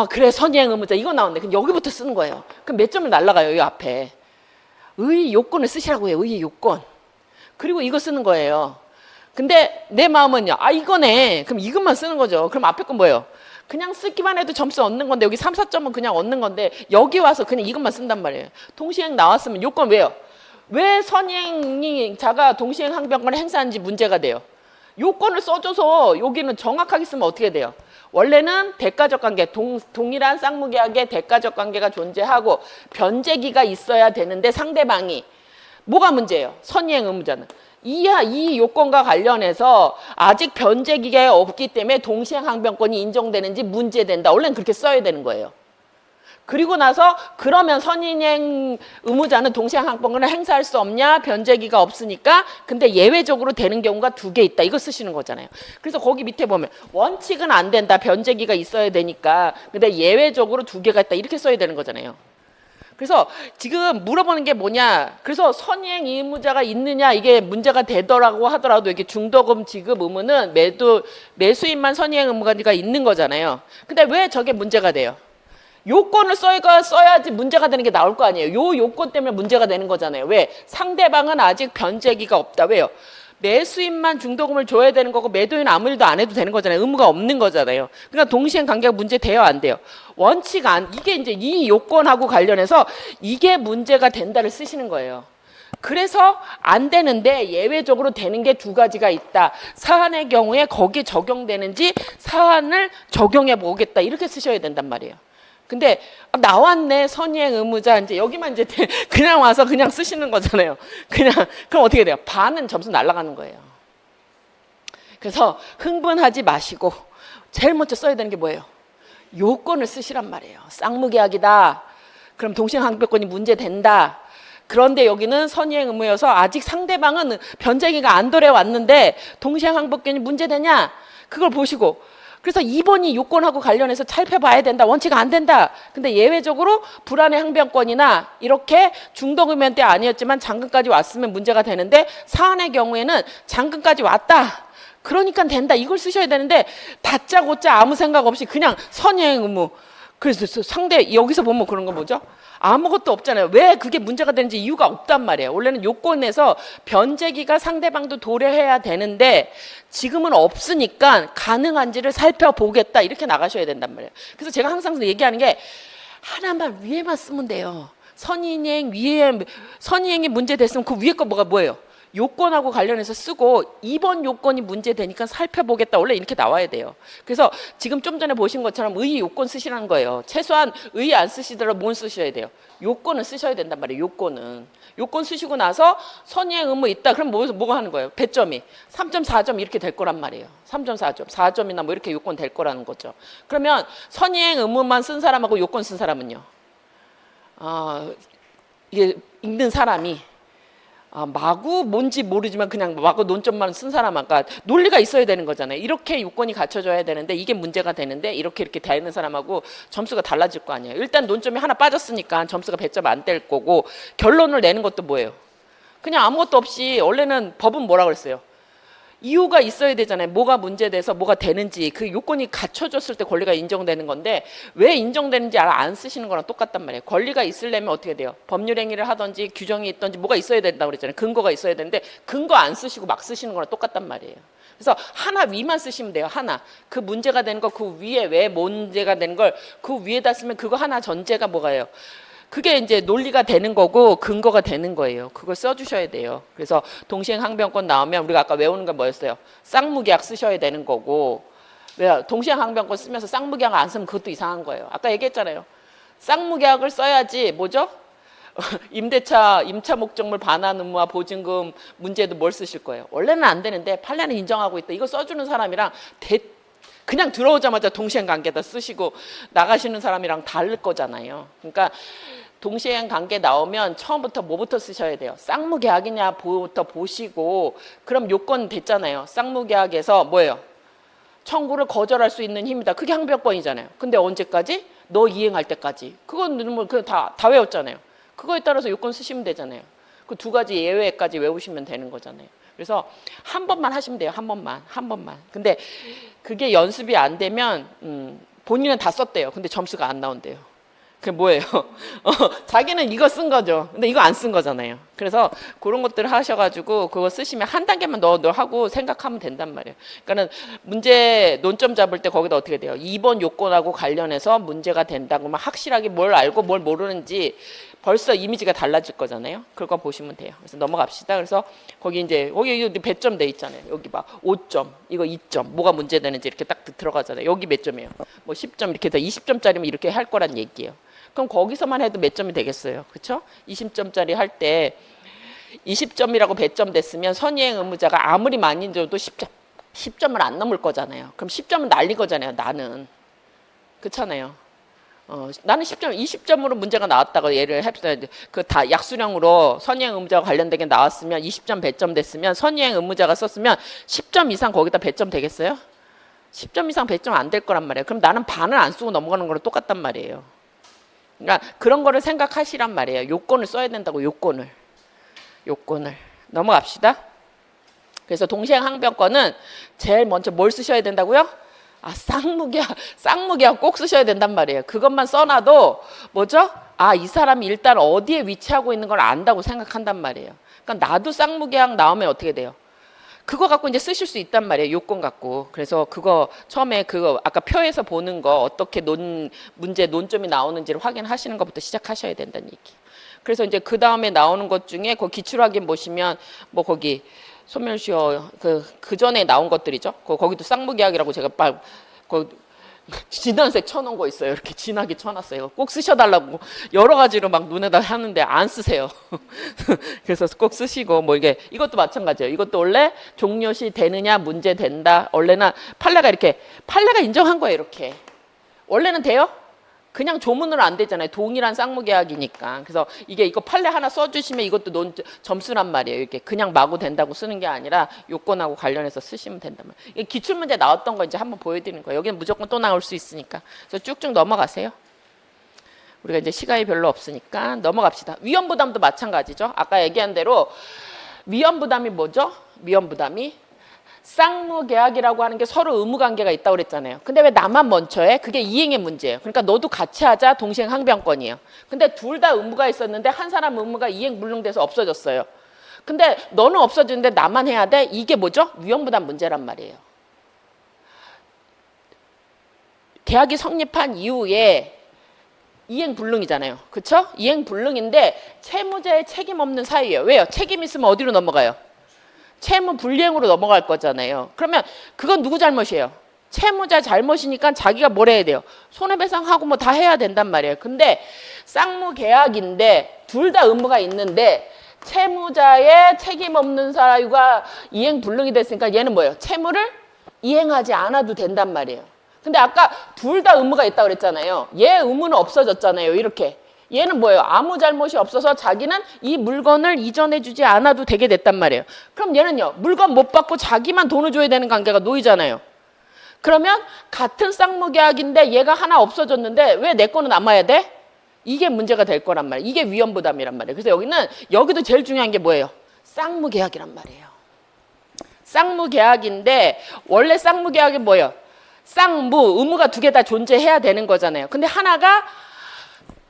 그래 선의행 의무자 이거 나왔네. 그럼 여기부터 쓰는 거예요. 그럼 몇 점을 날라가요? 이 앞에. 요건을 쓰시라고요. 요건. 그리고 이거 쓰는 거예요. 근데 내 마음은요. 이거네. 그럼 이것만 쓰는 거죠. 그럼 앞에 건 뭐예요? 그냥 쓰기만 해도 점수 얻는 건데 여기 3, 4점은 그냥 얻는 건데 여기 와서 그냥 이것만 쓴단 말이에요. 동시행 나왔으면 요건 왜요? 왜 선행자가 동시행 항변권을 행사하는지 문제가 돼요. 요건을 써줘서 여기는 정확하게 쓰면 어떻게 돼요? 원래는 대가적 관계, 동일한 쌍무계약의 대가적 관계가 존재하고 변제기가 있어야 되는데 상대방이 뭐가 문제예요? 선의행 의무자는. 이 요건과 관련해서 아직 변제기가 없기 때문에 동시행 항변권이 인정되는지 문제된다. 원래는 그렇게 써야 되는 거예요. 그리고 나서 그러면 선의행 의무자는 동시행 항변권을 행사할 수 없냐? 변제기가 없으니까. 근데 예외적으로 되는 경우가 2개 있다. 이거 쓰시는 거잖아요. 그래서 거기 밑에 보면 원칙은 안 된다. 변제기가 있어야 되니까. 근데 예외적으로 2개가 있다. 이렇게 써야 되는 거잖아요. 그래서 지금 물어보는 게 뭐냐. 그래서 선이행 의무자가 있느냐 이게 문제가 되더라고 하더라도 이게 중도금 지급 의무는 매수인만 선이행 의무가 있는 거잖아요. 근데 왜 저게 문제가 돼요? 요건을 써야지 문제가 되는 게 나올 거 아니에요. 요 요건 때문에 문제가 되는 거잖아요. 왜? 상대방은 아직 변제기가 없다. 왜요? 매수인만 중도금을 줘야 되는 거고 매도인은 아무 일도 안 해도 되는 거잖아요. 의무가 없는 거잖아요. 그러니까 동시행 관계가 문제 돼요, 안 돼요? 원칙 안, 이게 이제 이 요건하고 관련해서 이게 문제가 된다를 쓰시는 거예요. 그래서 안 되는데 예외적으로 되는 게 두 가지가 있다. 사안의 경우에 거기에 적용되는지 사안을 적용해 보겠다. 이렇게 쓰셔야 된단 말이에요. 근데 나왔네 선이행 의무자 이제 여기만 이제 그냥 와서 그냥 쓰시는 거잖아요. 그냥 그럼 어떻게 돼요? 반은 점수 날아가는 거예요. 그래서 흥분하지 마시고 제일 먼저 써야 되는 게 뭐예요? 요건을 쓰시란 말이에요. 쌍무계약이다. 그럼 동시행항변권이 문제된다. 그런데 여기는 선이행 의무여서 아직 상대방은 변제기가 안 돌아왔는데 동시행항변권이 문제되냐? 그걸 보시고 그래서 2번이 요건하고 관련해서 살펴봐야 된다. 원칙 안 된다. 근데 예외적으로 불안의 항변권이나 이렇게 중도금융 때 아니었지만 잔금까지 왔으면 문제가 되는데 사안의 경우에는 잔금까지 왔다. 그러니까 된다. 이걸 쓰셔야 되는데 다짜고짜 아무 생각 없이 그냥 선이행 의무. 그래서 상대 여기서 보면 그런 거 뭐죠? 아무것도 없잖아요. 왜 그게 문제가 되는지 이유가 없단 말이에요. 원래는 요건에서 변제기가 상대방도 도래해야 되는데 지금은 없으니까 가능한지를 살펴보겠다 이렇게 나가셔야 된단 말이에요. 그래서 제가 항상 얘기하는 게 하나만 위에만 쓰면 돼요. 선이행 위에 선이행이 문제됐으면 그 위에 거 뭐예요? 요건하고 관련해서 쓰고 2번 요건이 문제되니까 살펴보겠다. 원래 이렇게 나와야 돼요. 그래서 지금 좀 전에 보신 것처럼 의의 요건 쓰시라는 거예요. 최소한 의의 안 쓰시더라도 뭘 쓰셔야 돼요? 요건을 쓰셔야 된단 말이에요. 요건은. 요건 쓰시고 나서 선이행 의무 있다. 그럼 뭐가 하는 거예요? 배점이 3.4점 이렇게 될 거란 말이에요. 3.4점, 4점이나 뭐 이렇게 요건 될 거라는 거죠. 그러면 선이행 의무만 쓴 사람하고 요건 쓴 사람은요? 이게 읽는 사람이 마구 뭔지 모르지만 그냥 마구 논점만 쓴 사람 아까 논리가 있어야 되는 거잖아요. 이렇게 요건이 갖춰져야 되는데 이게 문제가 되는데 이렇게 되는 사람하고 점수가 달라질 거 아니에요. 일단 논점이 하나 빠졌으니까 점수가 100점 안 될 거고 결론을 내는 것도 뭐예요? 그냥 아무것도 없이 원래는 법은 뭐라 그랬어요? 이유가 있어야 되잖아요. 뭐가 문제돼서 뭐가 되는지 그 요건이 갖춰졌을 때 권리가 인정되는 건데 왜 인정되는지 안 쓰시는 거랑 똑같단 말이에요. 권리가 있으려면 어떻게 돼요? 법률 행위를 하든지 규정이 있든지 뭐가 있어야 된다고 그랬잖아요. 근거가 있어야 되는데 근거 안 쓰시고 막 쓰시는 거랑 똑같단 말이에요. 그래서 하나 위만 쓰시면 돼요. 하나. 그 문제가 되는 거 그 위에 왜 문제가 되는 걸 그 위에다 쓰면 그거 하나 전제가 뭐가요? 그게 이제 논리가 되는 거고 근거가 되는 거예요. 그걸 써주셔야 돼요. 그래서 동시행 항변권 나오면 우리가 아까 외우는 건 뭐였어요? 쌍무계약 쓰셔야 되는 거고 왜 동시행 항변권 쓰면서 쌍무계약 안 쓰면 그것도 이상한 거예요. 아까 얘기했잖아요. 쌍무계약을 써야지 뭐죠? 임차 목적물 반환 의무와 보증금 문제도 뭘 쓰실 거예요? 원래는 안 되는데 판례는 인정하고 있다. 이거 써주는 사람이랑 그냥 들어오자마자 동시행 관계다 쓰시고 나가시는 사람이랑 다를 거잖아요. 그러니까 동시행 관계 나오면 처음부터 뭐부터 쓰셔야 돼요? 쌍무계약이냐부터 보시고 그럼 요건 됐잖아요. 쌍무계약에서 뭐예요? 청구를 거절할 수 있는 힘이다. 그게 항변권이잖아요. 근데 언제까지? 너 이행할 때까지. 그건 뭐 다 외웠잖아요. 그거에 따라서 요건 쓰시면 되잖아요. 그 두 가지 예외까지 외우시면 되는 거잖아요. 그래서 한 번만 하시면 돼요. 한 번만. 근데 그게 연습이 안 되면 본인은 다 썼대요. 근데 점수가 안 나온대요. 그게 뭐예요? 자기는 이거 쓴 거죠. 근데 이거 안 쓴 거잖아요. 그래서 그런 것들을 하셔가지고 그거 쓰시면 한 단계만 더 하고 생각하면 된단 말이에요. 그러니까는 문제 논점 잡을 때 거기다 어떻게 돼요? 2번 요건하고 관련해서 문제가 된다고 막 확실하게 뭘 알고 뭘 모르는지 벌써 이미지가 달라질 거잖아요. 그거 보시면 돼요. 그래서 넘어갑시다. 그래서 거기 배점 돼 있잖아요. 여기 막 5점, 이거 2점, 뭐가 문제되는지 이렇게 딱 들어가잖아요. 여기 몇 점이에요? 뭐 10점 이렇게 해서 20점짜리면 이렇게 할 거란 얘기예요. 그럼 거기서만 해도 몇 점이 되겠어요? 그렇죠? 20점짜리 할 때 20점이라고 배점 됐으면 선이행 의무자가 아무리 많이 줘도 10점을 안 넘을 거잖아요. 그럼 10점은 날린 거잖아요. 나는. 그렇잖아요. 나는 10점, 20점으로 문제가 나왔다고 예를 해봅시다. 그 다 약수령으로 선이행 의무자와 관련된 게 나왔으면 20점 배점 됐으면 선이행 의무자가 썼으면 10점 이상 거기다 배점 되겠어요? 10점 이상 배점 안 될 거란 말이에요. 그럼 나는 반을 안 쓰고 넘어가는 거랑 똑같단 말이에요. 그러니까 그런 거를 생각하시란 말이에요. 요건을 써야 된다고. 요건을 넘어갑시다. 그래서 동시행항변권은 제일 먼저 뭘 쓰셔야 된다고요? 쌍무계약 꼭 쓰셔야 된단 말이에요. 그것만 써놔도 뭐죠? 이 사람이 일단 어디에 위치하고 있는 걸 안다고 생각한단 말이에요. 그러니까 나도 쌍무계약 나오면 어떻게 돼요? 그거 갖고 이제 쓰실 수 있단 말이에요. 요건 갖고. 그래서 그거 처음에 그거 아까 표에서 보는 거 어떻게 문제 논점이 나오는지를 확인하시는 것부터 시작하셔야 된다는 얘기. 그래서 이제 그 다음에 나오는 것 중에 그 기출 확인 보시면 뭐 거기 소멸시효 그 전에 나온 것들이죠. 거기도 쌍무계약이라고 제가 진한색 쳐놓은 거 있어요. 이렇게 진하게 쳐놨어요. 꼭 쓰셔달라고 여러 가지로 막 눈에다 하는데 안 쓰세요. 그래서 꼭 쓰시고 뭐 이것도 마찬가지예요. 이것도 원래 종료시 되느냐 문제 된다. 원래는 판례가 인정한 거예요. 이렇게 원래는 돼요? 그냥 조문으로 안 되잖아요. 동일한 쌍무계약이니까. 그래서 이거 판례 하나 써주시면 이것도 점수란 말이에요. 이렇게 그냥 마구 된다고 쓰는 게 아니라 요건하고 관련해서 쓰시면 된단 말이에요. 이게 기출문제 나왔던 거 이제 한번 보여드리는 거예요. 여기는 무조건 또 나올 수 있으니까. 그래서 쭉쭉 넘어가세요. 우리가 이제 시간이 별로 없으니까 넘어갑시다. 위험부담도 마찬가지죠. 아까 얘기한 대로 위험부담이 뭐죠? 위험부담이 쌍무계약이라고 하는 게 서로 의무관계가 있다고 그랬잖아요. 근데 왜 나만 먼저 해? 그게 이행의 문제예요. 그러니까 너도 같이 하자 동시행항변권이에요. 근데 둘 다 의무가 있었는데 한 사람 의무가 이행불능돼서 없어졌어요. 근데 너는 없어지는데 나만 해야 돼? 이게 뭐죠? 위험부담 문제란 말이에요. 계약이 성립한 이후에 이행불능이잖아요. 그렇죠? 이행불능인데 채무자의 책임 없는 사유예요. 왜요? 책임 있으면 어디로 넘어가요? 채무 불이행으로 넘어갈 거잖아요. 그러면 그건 누구 잘못이에요? 채무자 잘못이니까 자기가 뭘 해야 돼요? 손해배상하고 뭐 다 해야 된단 말이에요. 근데 쌍무계약인데 둘 다 의무가 있는데 채무자의 책임 없는 사유가 이행 불능이 됐으니까 얘는 뭐예요? 채무를 이행하지 않아도 된단 말이에요. 근데 아까 둘 다 의무가 있다고 그랬잖아요. 얘 의무는 없어졌잖아요. 이렇게. 얘는 뭐예요? 아무 잘못이 없어서 자기는 이 물건을 이전해 주지 않아도 되게 됐단 말이에요. 그럼 얘는요. 물건 못 받고 자기만 돈을 줘야 되는 관계가 놓이잖아요. 그러면 같은 쌍무계약인데 얘가 하나 없어졌는데 왜 내 거는 남아야 돼? 이게 문제가 될 거란 말이에요. 이게 위험부담이란 말이에요. 그래서 여기도 제일 중요한 게 뭐예요? 쌍무계약이란 말이에요. 쌍무계약인데 원래 쌍무계약이 뭐예요? 쌍무, 의무가 두 개 다 존재해야 되는 거잖아요. 근데 하나가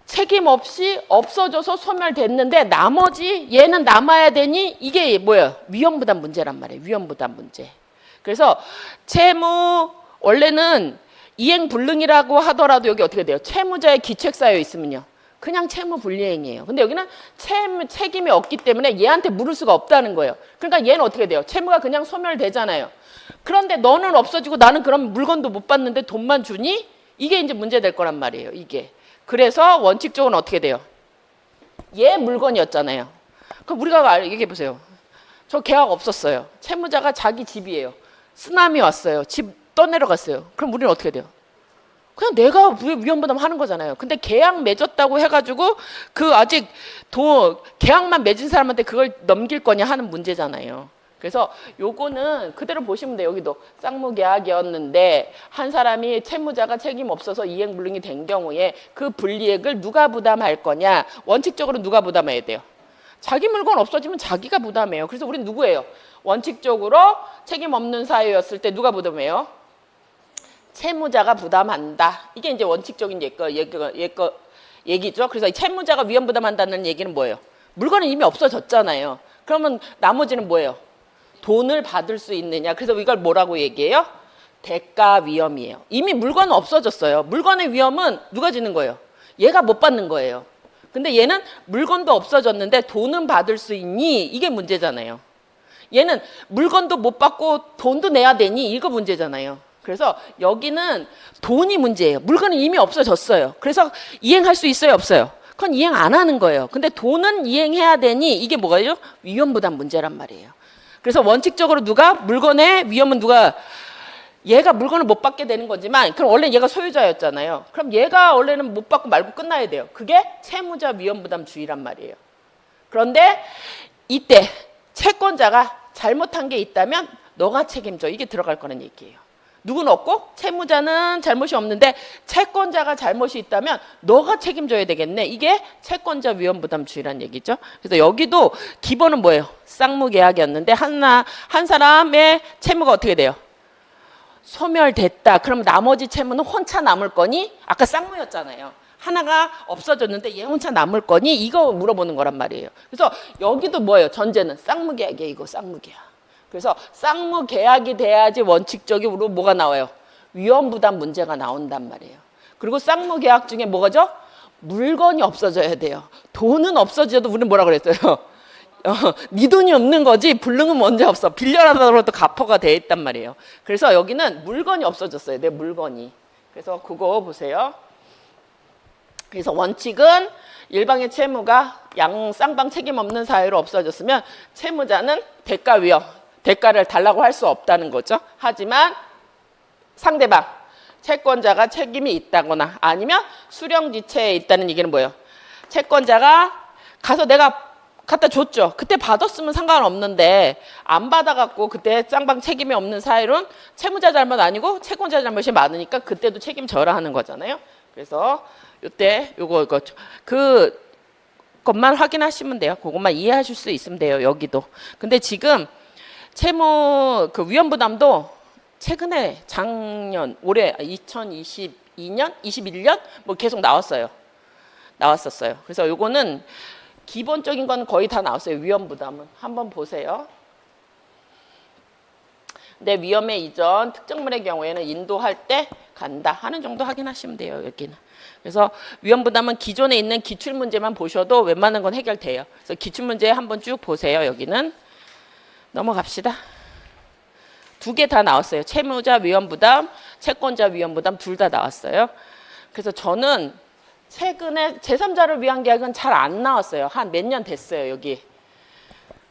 책임 없이 없어져서 소멸됐는데 나머지 얘는 남아야 되니 이게 뭐예요? 위험부담 문제란 말이에요. 위험부담 문제. 그래서 채무 원래는 이행불능이라고 하더라도 여기 어떻게 돼요? 채무자의 기책 쌓여 있으면요. 그냥 채무 불이행이에요. 근데 여기는 책임이 없기 때문에 얘한테 물을 수가 없다는 거예요. 그러니까 얘는 어떻게 돼요? 채무가 그냥 소멸되잖아요. 그런데 너는 없어지고 나는 그럼 물건도 못 받는데 돈만 주니? 이게 이제 문제 될 거란 말이에요. 이게. 그래서 원칙적으로는 어떻게 돼요? 얘 물건이었잖아요. 그럼 우리가 얘기해 보세요. 저 계약 없었어요. 채무자가 자기 집이에요. 쓰나미 왔어요. 집 떠내려갔어요. 그럼 우리는 어떻게 돼요? 그냥 내가 위험부담 하는 거잖아요. 근데 계약 맺었다고 해가지고 아직 계약만 맺은 사람한테 그걸 넘길 거냐 하는 문제잖아요. 그래서 요거는 그대로 보시면 돼요. 여기도 쌍무계약이었는데 한 사람이 채무자가 책임 없어서 이행불능이 된 경우에 그 불이익을 누가 부담할 거냐. 원칙적으로 누가 부담해야 돼요? 자기 물건 없어지면 자기가 부담해요. 그래서 우린 누구예요? 원칙적으로 책임 없는 사유였을 때 누가 부담해요? 채무자가 부담한다. 이게 이제 원칙적인 얘기죠. 그래서 채무자가 위험 부담한다는 얘기는 뭐예요? 물건은 이미 없어졌잖아요. 그러면 나머지는 뭐예요? 돈을 받을 수 있느냐. 그래서 이걸 뭐라고 얘기해요? 대가 위험이에요. 이미 물건은 없어졌어요. 물건의 위험은 누가 지는 거예요? 얘가 못 받는 거예요. 근데 얘는 물건도 없어졌는데 돈은 받을 수 있니? 이게 문제잖아요. 얘는 물건도 못 받고 돈도 내야 되니? 이거 문제잖아요. 그래서 여기는 돈이 문제예요. 물건은 이미 없어졌어요. 그래서 이행할 수 있어요? 없어요? 그건 이행 안 하는 거예요. 근데 돈은 이행해야 되니? 이게 뭐가요? 위험부담 문제란 말이에요. 그래서 원칙적으로 물건의 위험은 얘가 물건을 못 받게 되는 거지만 그럼 원래 얘가 소유자였잖아요. 그럼 얘가 원래는 못 받고 말고 끝나야 돼요. 그게 채무자 위험부담주의란 말이에요. 그런데 이때 채권자가 잘못한 게 있다면 너가 책임져. 이게 들어갈 거는 얘기예요. 누구는 없고 채무자는 잘못이 없는데 채권자가 잘못이 있다면 너가 책임져야 되겠네. 이게 채권자 위험부담주의란 얘기죠. 그래서 여기도 기본은 뭐예요? 쌍무계약이었는데 한 사람의 채무가 어떻게 돼요? 소멸됐다. 그럼 나머지 채무는 혼자 남을 거니? 아까 쌍무였잖아요. 하나가 없어졌는데 얘 혼자 남을 거니? 이거 물어보는 거란 말이에요. 그래서 여기도 뭐예요? 전제는 쌍무계약이에요. 이거 쌍무계약. 그래서 쌍무계약이 돼야지 원칙적으로 뭐가 나와요? 위험부담 문제가 나온단 말이에요. 그리고 쌍무계약 중에 뭐가죠? 물건이 없어져야 돼요. 돈은 없어져도 우리는 뭐라 그랬어요? 네 돈이 없는 거지 불능은 먼저 없어. 빌려라도 가포가 돼 있단 말이에요. 그래서 여기는 물건이 없어졌어요. 내 물건이. 그래서 그거 보세요. 그래서 원칙은 일방의 채무가 쌍방 책임 없는 사유로 없어졌으면 채무자는 대가 위험, 대가를 달라고 할 수 없다는 거죠. 하지만 상대방, 채권자가 책임이 있다거나 아니면 수령지체에 있다는 얘기는 뭐예요? 채권자가 가서 내가 갖다 줬죠. 그때 받았으면 상관없는데 안 받아갖고 그때 쌍방 책임이 없는 사유는 채무자 잘못 아니고 채권자 잘못이 많으니까 그때도 책임져라 하는 거잖아요. 그래서 이때 이거 그것만 확인하시면 돼요. 그것만 이해하실 수 있으면 돼요. 여기도. 근데 지금 채무 그 위험부담도 최근에 작년 올해 2022년, 21년 뭐 계속 나왔었어요. 그래서 요거는 기본적인 건 거의 다 나왔어요. 위험부담은 한번 보세요. 근데 위험의 이전 특정물의 경우에는 인도할 때 간다 하는 정도 확인하시면 돼요. 여기는. 그래서 위험부담은 기존에 있는 기출문제만 보셔도 웬만한 건 해결돼요. 그래서 기출문제 한번 쭉 보세요. 여기는 넘어갑시다. 두 개 다 나왔어요. 채무자 위험부담, 채권자 위험부담 둘 다 나왔어요. 그래서 저는 최근에 제3자를 위한 계약은 잘 안 나왔어요. 한 몇 년 됐어요. 여기.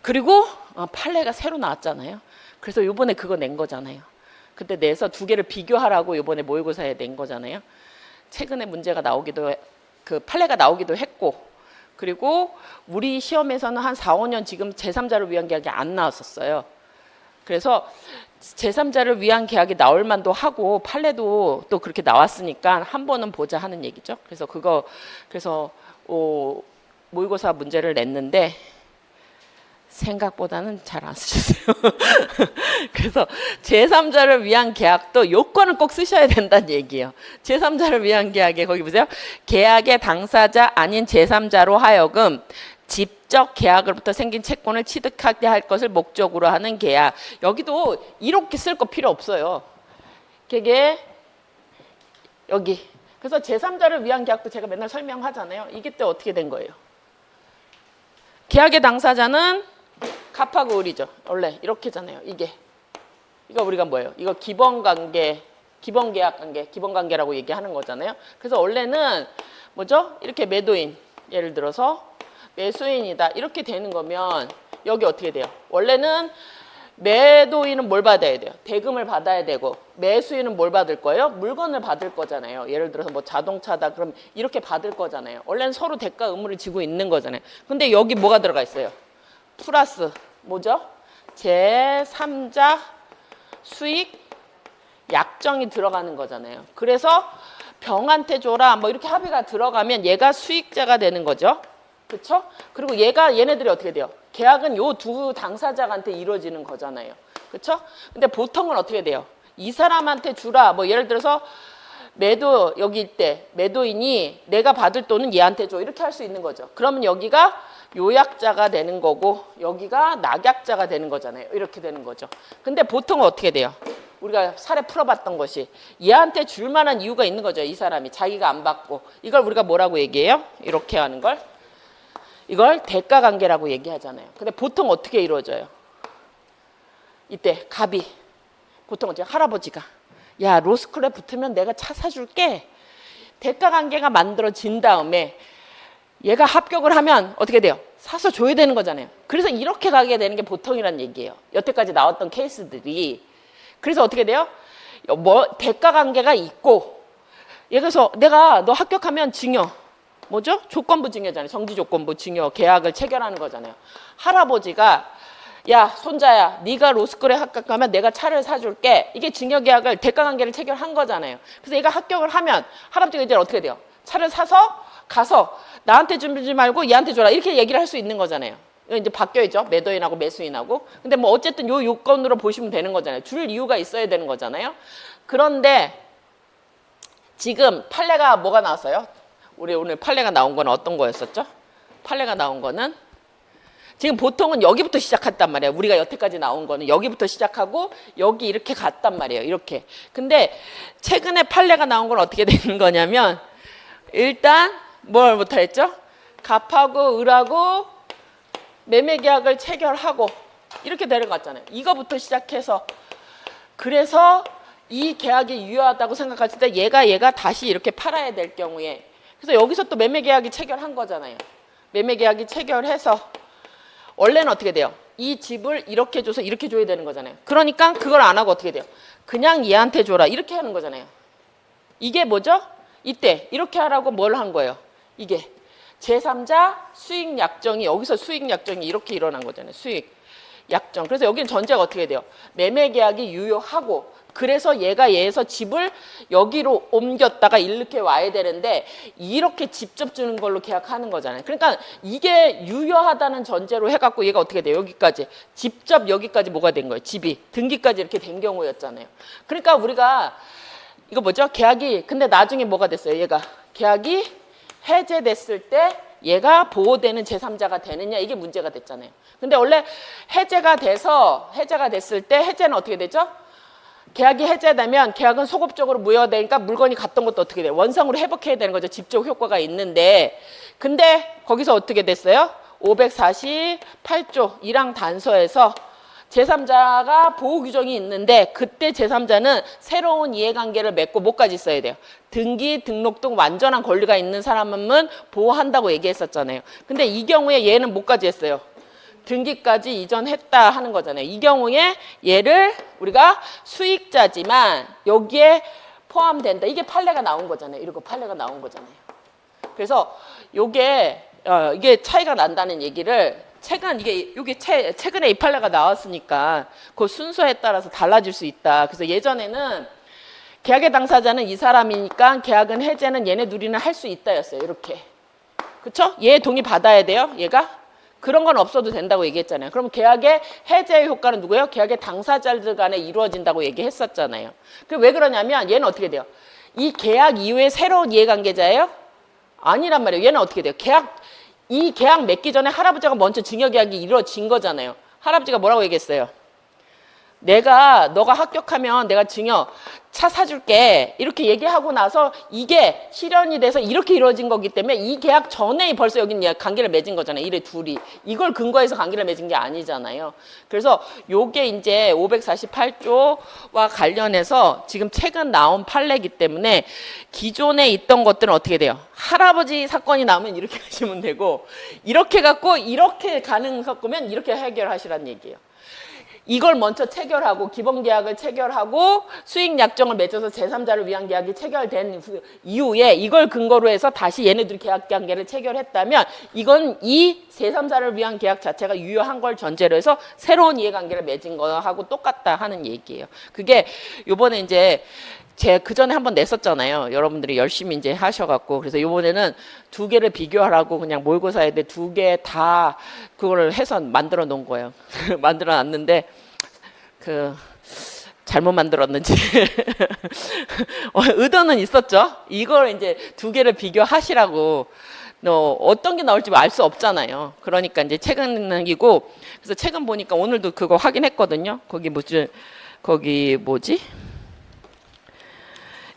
그리고 판례가 새로 나왔잖아요. 그래서 이번에 그거 낸 거잖아요. 그때 내서 두 개를 비교하라고 이번에 모의고사에 낸 거잖아요. 최근에 문제가 나오기도 그 판례가 나오기도 했고 그리고 우리 시험에서는 한 4, 5년 지금 제3자를 위한 계약이 안 나왔었어요. 그래서 제3자를 위한 계약이 나올 만도 하고 판례도 또 그렇게 나왔으니까 한 번은 보자 하는 얘기죠. 그래서 모의고사 문제를 냈는데 생각보다는 잘 안 쓰셨어요. 그래서 제3자를 위한 계약도 요건을 꼭 쓰셔야 된다는 얘기예요. 제3자를 위한 계약에 거기 보세요. 계약의 당사자 아닌 제3자로 하여금 직접 계약으로부터 생긴 채권을 취득하게 할 것을 목적으로 하는 계약. 여기도 이렇게 쓸 거 필요 없어요. 그게 여기. 그래서 제3자를 위한 계약도 제가 맨날 설명하잖아요. 이게 또 어떻게 된 거예요? 계약의 당사자는 갑하고 을이죠. 원래 이렇게잖아요. 이거 우리가 뭐예요? 이거 기본관계, 기본계약관계, 기본관계라고 얘기하는 거잖아요. 그래서 원래는 뭐죠? 이렇게 매도인, 예를 들어서 매수인이다 이렇게 되는 거면 여기 어떻게 돼요? 원래는 매도인은 뭘 받아야 돼요? 대금을 받아야 되고 매수인은 뭘 받을 거예요? 물건을 받을 거잖아요. 예를 들어서 뭐 자동차다 그럼 이렇게 받을 거잖아요. 원래는 서로 대가 의무를 지고 있는 거잖아요. 근데 여기 뭐가 들어가 있어요? 플러스 뭐죠? 제3자 수익 약정이 들어가는 거잖아요. 그래서 병한테 줘라 뭐 이렇게 합의가 들어가면 얘가 수익자가 되는 거죠. 그렇죠? 그리고 얘네들이 어떻게 돼요? 계약은 요 두 당사자한테 이루어지는 거잖아요. 그렇죠? 근데 보통은 어떻게 돼요? 이 사람한테 주라. 뭐 예를 들어서 매도 여기 있대. 매도인이 내가 받을 돈은 얘한테 줘. 이렇게 할 수 있는 거죠. 그러면 여기가 요약자가 되는 거고 여기가 낙약자가 되는 거잖아요. 이렇게 되는 거죠. 근데 보통은 어떻게 돼요? 우리가 사례 풀어봤던 것이 얘한테 줄 만한 이유가 있는 거죠. 이 사람이 자기가 안 받고. 이걸 우리가 뭐라고 얘기해요? 이렇게 하는 걸. 이걸 대가관계라고 얘기하잖아요. 근데 보통 어떻게 이루어져요? 이때 갑이 보통 어째 할아버지가 야 로스쿨에 붙으면 내가 차 사줄게. 대가관계가 만들어진 다음에 얘가 합격을 하면 어떻게 돼요? 사서 줘야 되는 거잖아요. 그래서 이렇게 가게 되는 게 보통이란 얘기예요. 여태까지 나왔던 케이스들이. 그래서 어떻게 돼요? 뭐 대가관계가 있고 그래서 내가 너 합격하면 증여 뭐죠? 조건부 증여잖아요. 정지 조건부 증여 계약을 체결하는 거잖아요. 할아버지가 야 손자야 네가 로스쿨에 합격하면 내가 차를 사줄게. 이게 증여계약을 대가관계를 체결한 거잖아요. 그래서 얘가 합격을 하면 할아버지가 이제 어떻게 돼요? 차를 사서 가서 나한테 주지 말고 얘한테 줘라 이렇게 얘기를 할 수 있는 거잖아요. 이제 바뀌어야죠. 매도인하고 매수인하고. 근데 뭐 어쨌든 요 요건으로 보시면 되는 거잖아요. 줄 이유가 있어야 되는 거잖아요. 그런데 지금 판례가 뭐가 나왔어요? 우리 오늘 판례가 나온 건 어떤 거였었죠? 판례가 나온 거는 지금 보통은 여기부터 시작했단 말이에요. 우리가 여태까지 나온 거는 여기부터 시작하고 여기 이렇게 갔단 말이에요. 이렇게. 근데 최근에 판례가 나온 건 어떻게 되는 거냐면 일단 뭘 못했죠? 갑하고 을하고 매매계약을 체결하고 이렇게 되는 거 같잖아요. 이거부터 시작해서 그래서 이 계약이 유효하다고 생각했을 때 얘가 다시 이렇게 팔아야 될 경우에 그래서 여기서 또 매매계약이 체결한 거잖아요. 매매계약이 체결해서 원래는 어떻게 돼요? 이 집을 이렇게 줘서 이렇게 줘야 되는 거잖아요. 그러니까 그걸 안 하고 어떻게 돼요? 그냥 얘한테 줘라 이렇게 하는 거잖아요. 이게 뭐죠? 이때 이렇게 하라고 뭘 한 거예요? 이게 제3자 수익 약정이 여기서 수익 약정이 이렇게 일어난 거잖아요. 수익 약정. 그래서 여기는 전제가 어떻게 돼요? 매매 계약이 유효하고 그래서 얘에서 집을 여기로 옮겼다가 이렇게 와야 되는데 이렇게 직접 주는 걸로 계약하는 거잖아요. 그러니까 이게 유효하다는 전제로 해갖고 얘가 어떻게 돼요? 여기까지 직접 여기까지 뭐가 된 거예요? 집이 등기까지 이렇게 된 경우였잖아요. 그러니까 우리가 이거 뭐죠? 계약이 근데 나중에 뭐가 됐어요? 얘가 계약이 해제됐을 때 얘가 보호되는 제3자가 되느냐 이게 문제가 됐잖아요. 근데 원래 해제가 됐을 때 해제는 어떻게 되죠? 계약이 해제되면 계약은 소급적으로 무효되니까 물건이 갔던 것도 어떻게 돼요? 원상으로 회복해야 되는 거죠. 집적 효과가 있는데 근데 거기서 어떻게 됐어요? 548조 1항 단서에서 제3자가 보호 규정이 있는데 그때 제3자는 새로운 이해관계를 맺고 뭐까지 있어야 돼요? 등기, 등록 등 완전한 권리가 있는 사람은 보호한다고 얘기했었잖아요. 근데 이 경우에 얘는 뭐까지 했어요? 등기까지 이전했다 하는 거잖아요. 이 경우에 얘를 우리가 수익자지만 여기에 포함된다. 이게 판례가 나온 거잖아요. 이러고 판례가 나온 거잖아요. 그래서 이게 차이가 난다는 얘기를 최근에 이 판례가 나왔으니까 그 순서에 따라서 달라질 수 있다. 그래서 예전에는 계약의 당사자는 이 사람이니까 계약은 해제는 얘네 둘이는 할 수 있다였어요. 이렇게. 그쵸? 얘 동의 받아야 돼요. 얘가. 그런 건 없어도 된다고 얘기했잖아요. 그럼 계약의 해제의 효과는 누구예요? 계약의 당사자들 간에 이루어진다고 얘기했었잖아요. 왜 그러냐면 얘는 어떻게 돼요? 이 계약 이후에 새로운 이해관계자예요? 아니란 말이에요. 얘는 어떻게 돼요? 이 계약 맺기 전에 할아버지가 먼저 증여계약이 이루어진 거잖아요. 할아버지가 뭐라고 얘기했어요? 너가 합격하면 내가 차 사줄게 이렇게 얘기하고 나서 이게 실현이 돼서 이렇게 이루어진 거기 때문에 이 계약 전에 벌써 여기는 관계를 맺은 거잖아요. 이래 둘이 이걸 근거해서 관계를 맺은 게 아니잖아요. 그래서 요게 이제 548조와 관련해서 지금 최근 나온 판례이기 때문에 기존에 있던 것들은 어떻게 돼요? 할아버지 사건이 나오면 이렇게 하시면 되고 이렇게 갖고 이렇게 섞으면 이렇게 해결하시라는 얘기예요. 이걸 먼저 체결하고 기본계약을 체결하고 수익약정을 맺어서 제3자를 위한 계약이 체결된 이후에 이걸 근거로 해서 다시 얘네들이 계약관계를 체결했다면 이건 이 제3자를 위한 계약 자체가 유효한 걸 전제로 해서 새로운 이해관계를 맺은 거하고 똑같다 하는 얘기예요. 그게 요번에 이제 그 전에 한번 냈었잖아요. 여러분들이 열심히 이제 하셔갖고. 그래서 이번에는 두 개를 비교하라고 그냥 모의고사에 두 개 다 그거를 해서 만들어 놓은 거예요. 만들어 놨는데, 잘못 만들었는지. 의도는 있었죠. 이걸 이제 두 개를 비교하시라고. 어떤 게 나올지 알 수 없잖아요. 그러니까 이제 최근이고, 그래서 최근 보니까 오늘도 그거 확인했거든요. 거기 뭐지?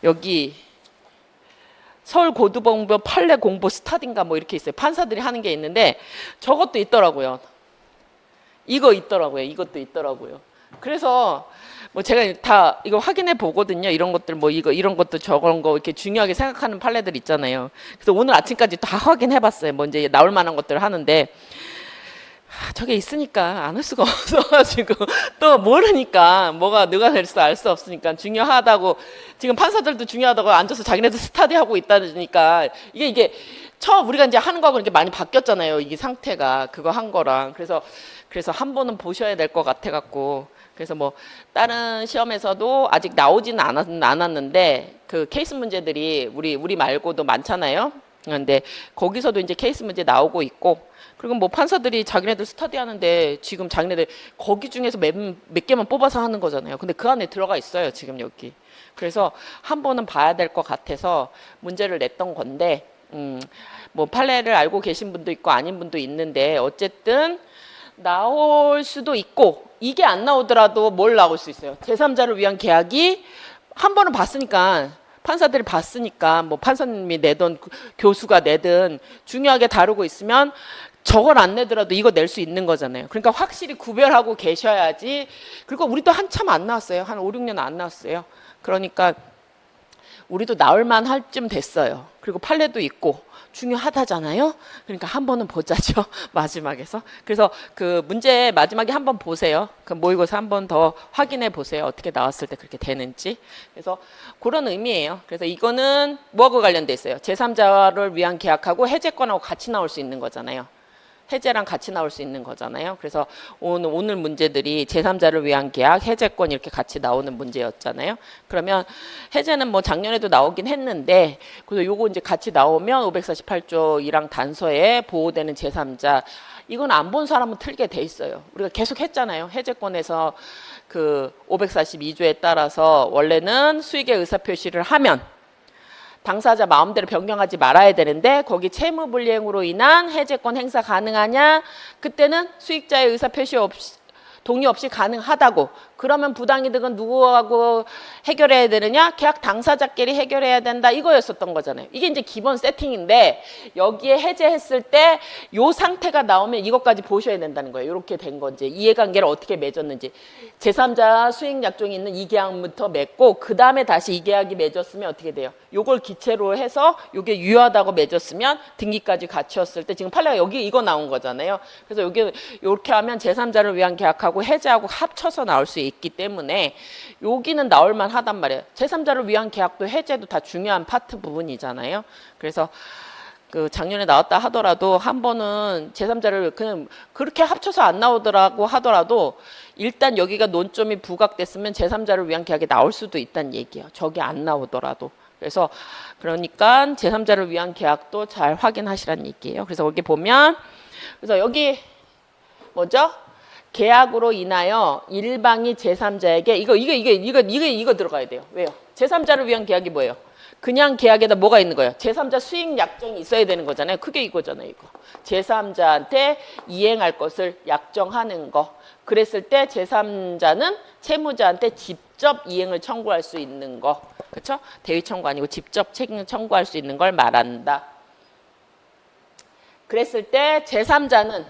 여기 서울고등법원 판례 공부 스타디인가 뭐 이렇게 있어요. 판사들이 하는 게 있는데 저것도 있더라고요. 이것도 있더라고요. 그래서 뭐 제가 다 이거 확인해 보거든요. 이런 것들 뭐 이런 것도 저런 거 이렇게 중요하게 생각하는 판례들 있잖아요. 그래서 오늘 아침까지 다 확인해 봤어요. 뭐 이제 나올 만한 것들을 하는데 저게 있으니까 안 할 수가 없어가지고 또 모르니까 뭐가 누가 될지 알 수 없으니까 중요하다고 지금 판사들도 중요하다고 앉아서 자기네들 스타디하고 있다니까 이게 처음 우리가 이제 하는 거하고 이렇게 많이 바뀌었잖아요. 이 상태가 그거 한 거랑 그래서 한 번은 보셔야 될 것 같아 갖고 그래서 뭐 다른 시험에서도 아직 나오지는 않았는데 그 케이스 문제들이 우리 말고도 많잖아요. 근데 거기서도 이제 케이스 문제 나오고 있고 그리고 뭐 판사들이 자기네들 스터디 하는데 지금 자기네들 거기 중에서 몇 개만 뽑아서 하는 거잖아요. 근데 그 안에 들어가 있어요. 지금 여기. 그래서 한 번은 봐야 될 것 같아서 문제를 냈던 건데 뭐 판례를 알고 계신 분도 있고 아닌 분도 있는데 어쨌든 나올 수도 있고 이게 안 나오더라도 뭘 나올 수 있어요. 제3자를 위한 계약이 한 번은 봤으니까 판사들이 봤으니까 뭐 판사님이 내든 교수가 내든 중요하게 다루고 있으면 저걸 안 내더라도 이거 낼 수 있는 거잖아요. 그러니까 확실히 구별하고 계셔야지. 그리고 우리도 한참 안 나왔어요. 한 5, 6년 안 나왔어요. 그러니까 우리도 나올만 할 쯤 됐어요. 그리고 판례도 있고 중요하다잖아요. 그러니까 한 번은 보자죠. 마지막에서. 그래서 그 문제 마지막에 한번 보세요. 그 모의고사 한 번 더 확인해 보세요. 어떻게 나왔을 때 그렇게 되는지. 그래서 그런 의미예요. 그래서 이거는 뭐하고 관련돼 있어요? 제3자를 위한 계약하고 해제권하고 같이 나올 수 있는 거잖아요. 해제랑 같이 나올 수 있는 거잖아요. 그래서 오늘 문제들이 제3자를 위한 계약, 해제권 이렇게 같이 나오는 문제였잖아요. 그러면 해제는 뭐 작년에도 나오긴 했는데 그래서 요거 이제 같이 나오면 548조 1항 단서에 보호되는 제3자 이건 안 본 사람은 틀게 돼 있어요. 우리가 계속 했잖아요. 해제권에서 그 542조에 따라서 원래는 수익의 의사표시를 하면 당사자 마음대로 변경하지 말아야 되는데 거기 채무불이행으로 인한 해제권 행사 가능하냐? 그때는 수익자의 의사표시 없이 동의 없이 가능하다고. 그러면 부당이득은 누구하고 해결해야 되느냐? 계약 당사자끼리 해결해야 된다. 이거였었던 거잖아요. 이게 이제 기본 세팅인데 여기에 해제했을 때 요 상태가 나오면 이것까지 보셔야 된다는 거예요. 이렇게 된 건지 이해관계를 어떻게 맺었는지 제3자 수익 약정이 있는 이 계약부터 맺고 그 다음에 다시 이 계약이 맺었으면 어떻게 돼요? 요걸 기체로 해서 요게 유효하다고 맺었으면 등기까지 갖췄을 때 지금 판례가 여기 이거 나온 거잖아요. 그래서 여기 이렇게 하면 제3자를 위한 계약하고 해제하고 합쳐서 나올 수 있기 때문에 여기는 나올만 하단 말이에요. 제3자를 위한 계약도 해제도 다 중요한 파트 부분이잖아요. 그래서 그 작년에 나왔다 하더라도 한 번은 제3자를 그냥 그렇게 합쳐서 안 나오더라고 하더라도 일단 여기가 논점이 부각됐으면 제3자를 위한 계약이 나올 수도 있다는 얘기예요. 저게 안 나오더라도. 그래서 그러니까 제3자를 위한 계약도 잘 확인하시라는 얘기예요. 그래서 여기 보면 그래서 여기 뭐죠? 계약으로 인하여 일방이 제3자에게 이거 들어가야 돼요. 왜요? 제3자를 위한 계약이 뭐예요? 그냥 계약에다 뭐가 있는 거예요? 제3자 수익 약정이 있어야 되는 거잖아요. 그게 이거잖아요. 이거. 제3자한테 이행할 것을 약정하는 거. 그랬을 때 제3자는 채무자한테 직접 이행을 청구할 수 있는 거. 그렇죠? 대위 청구 아니고 직접 책임 청구할 수 있는 걸 말한다. 그랬을 때 제3자는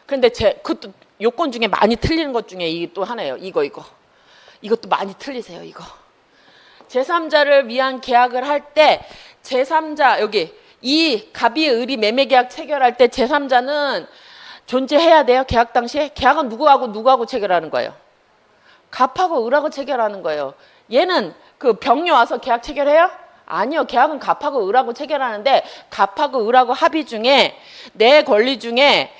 그런데 그것도 요건 중에 많이 틀리는 것 중에 이게 또 하나예요. 이것도 많이 틀리세요. 이거. 제3자를 위한 계약을 할 때 제3자 여기 이 갑이 을이 매매 계약 체결할 때 제3자는 존재해야 돼요. 계약 당시에 계약은 누구하고 체결하는 거예요? 갑하고 을하고 체결하는 거예요. 얘는 그 병료 와서 계약 체결해요? 아니요. 계약은 갑하고 을하고 체결하는데 갑하고 을하고 합의 중에 내 권리 중에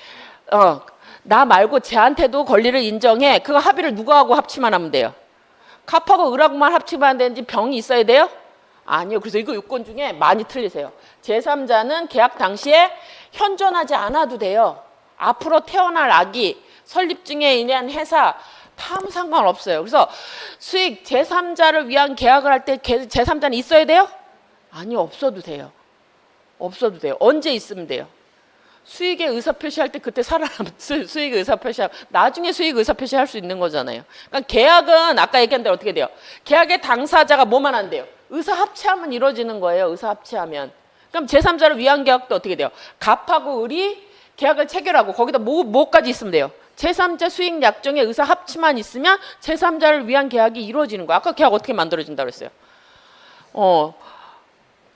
나 말고 쟤한테도 권리를 인정해. 그거 합의를 누구하고 합치만 하면 돼요? 갑하고 을하고만 합치면 되는지 병이 있어야 돼요? 아니요. 그래서 이거 요건 중에 많이 틀리세요. 제3자는 계약 당시에 현존하지 않아도 돼요. 앞으로 태어날 아기, 설립증에 의한 회사 다 아무 상관없어요. 그래서 수익 제3자를 위한 계약을 할 때 제3자는 있어야 돼요? 아니요. 없어도 돼요. 없어도 돼요. 언제 있으면 돼요? 수익의 의사표시할 때 그때 살아남은 수익 의사표시하면 나중에 수익 의사표시 할 수 있는 거잖아요. 그러니까 계약은 아까 얘기한 대로 어떻게 돼요? 계약의 당사자가 뭐만 한대요? 의사합치하면 이루어지는 거예요. 의사합치하면. 그럼 제3자를 위한 계약도 어떻게 돼요? 갑하고 을이 계약을 체결하고 거기다 뭐까지 있으면 돼요? 제3자 수익 약정의 의사합치만 있으면 제3자를 위한 계약이 이루어지는 거예요. 아까 계약 어떻게 만들어진다고 그랬어요?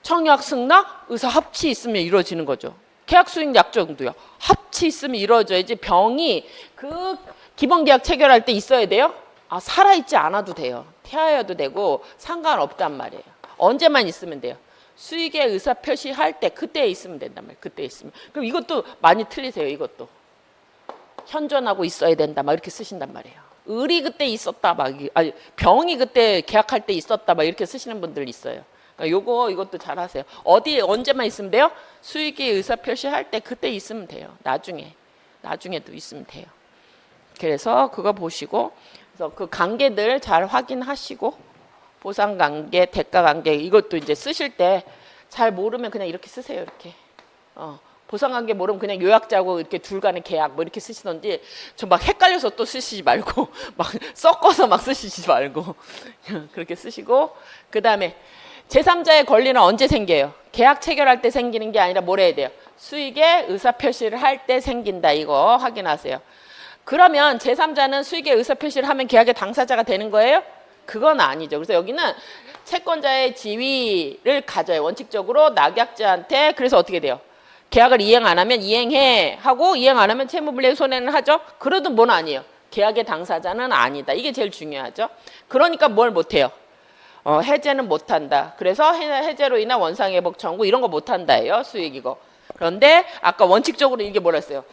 청약 승낙 의사합치 있으면 이루어지는 거죠. 계약 수익 약정도요. 합치 있으면 이루어져야지. 병이 그 기본 계약 체결할 때 있어야 돼요? 아, 살아있지 않아도 돼요. 태아여도 되고 상관없단 말이에요. 언제만 있으면 돼요? 수익의 의사 표시할 때 그때 있으면 된단 말이에요. 그때 있으면. 그럼 이것도 많이 틀리세요. 이것도. 현존하고 있어야 된다. 막 이렇게 쓰신단 말이에요. 을이 그때 있었다. 막 아니, 병이 그때 계약할 때 있었다. 막 이렇게 쓰시는 분들 있어요. 그러니까 이것도 잘 하세요. 어디 언제만 있으면 돼요? 수익의 의사 표시할 때 그때 있으면 돼요. 나중에도 있으면 돼요. 그래서 그거 보시고 그래서 그 관계들 잘 확인하시고 보상 관계, 대가 관계 이것도 이제 쓰실 때 잘 모르면 그냥 이렇게 쓰세요. 이렇게. 보상 관계 모르면 그냥 요약자고 이렇게 둘 간의 계약 뭐 이렇게 쓰시던지 저 막 헷갈려서 또 쓰시지 말고 막 섞어서 막 쓰시지 말고 그렇게 쓰시고 그다음에 제3자의 권리는 언제 생겨요? 계약 체결할 때 생기는 게 아니라 뭘 해야 돼요? 수익의 의사 표시를 할 때 생긴다. 이거 확인하세요. 그러면 제3자는 수익의 의사 표시를 하면 계약의 당사자가 되는 거예요? 그건 아니죠. 그래서 여기는 채권자의 지위를 가져요. 원칙적으로 낙약자한테. 그래서 어떻게 돼요? 계약을 이행 안 하면 이행해 하고 이행 안 하면 채무불이행 손해는 하죠. 그래도 뭔 아니에요. 계약의 당사자는 아니다. 이게 제일 중요하죠. 그러니까 뭘 못해요? 해제는 못한다. 그래서 해제로 인한 원상회복 청구 이런 거 못한다예요. 수익 이거. 그런데 아까 원칙적으로 이게 뭐라 했어요?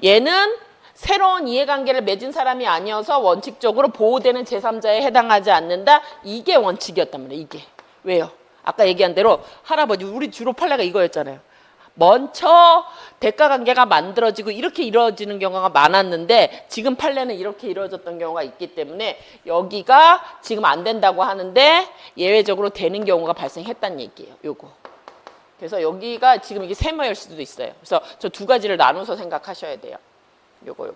얘는 새로운 이해관계를 맺은 사람이 아니어서 원칙적으로 보호되는 제3자에 해당하지 않는다. 이게 원칙이었단 말이에요. 이게. 왜요? 아까 얘기한 대로 할아버지 우리 주로 판례가 이거였잖아요. 먼저 대가관계가 만들어지고 이렇게 이루어지는 경우가 많았는데 지금 판례는 이렇게 이루어졌던 경우가 있기 때문에 여기가 지금 안 된다고 하는데 예외적으로 되는 경우가 발생했다는 얘기예요. 요거. 그래서 여기가 지금 이게 세모일 수도 있어요. 그래서 저 두 가지를 나눠서 생각하셔야 돼요. 요거.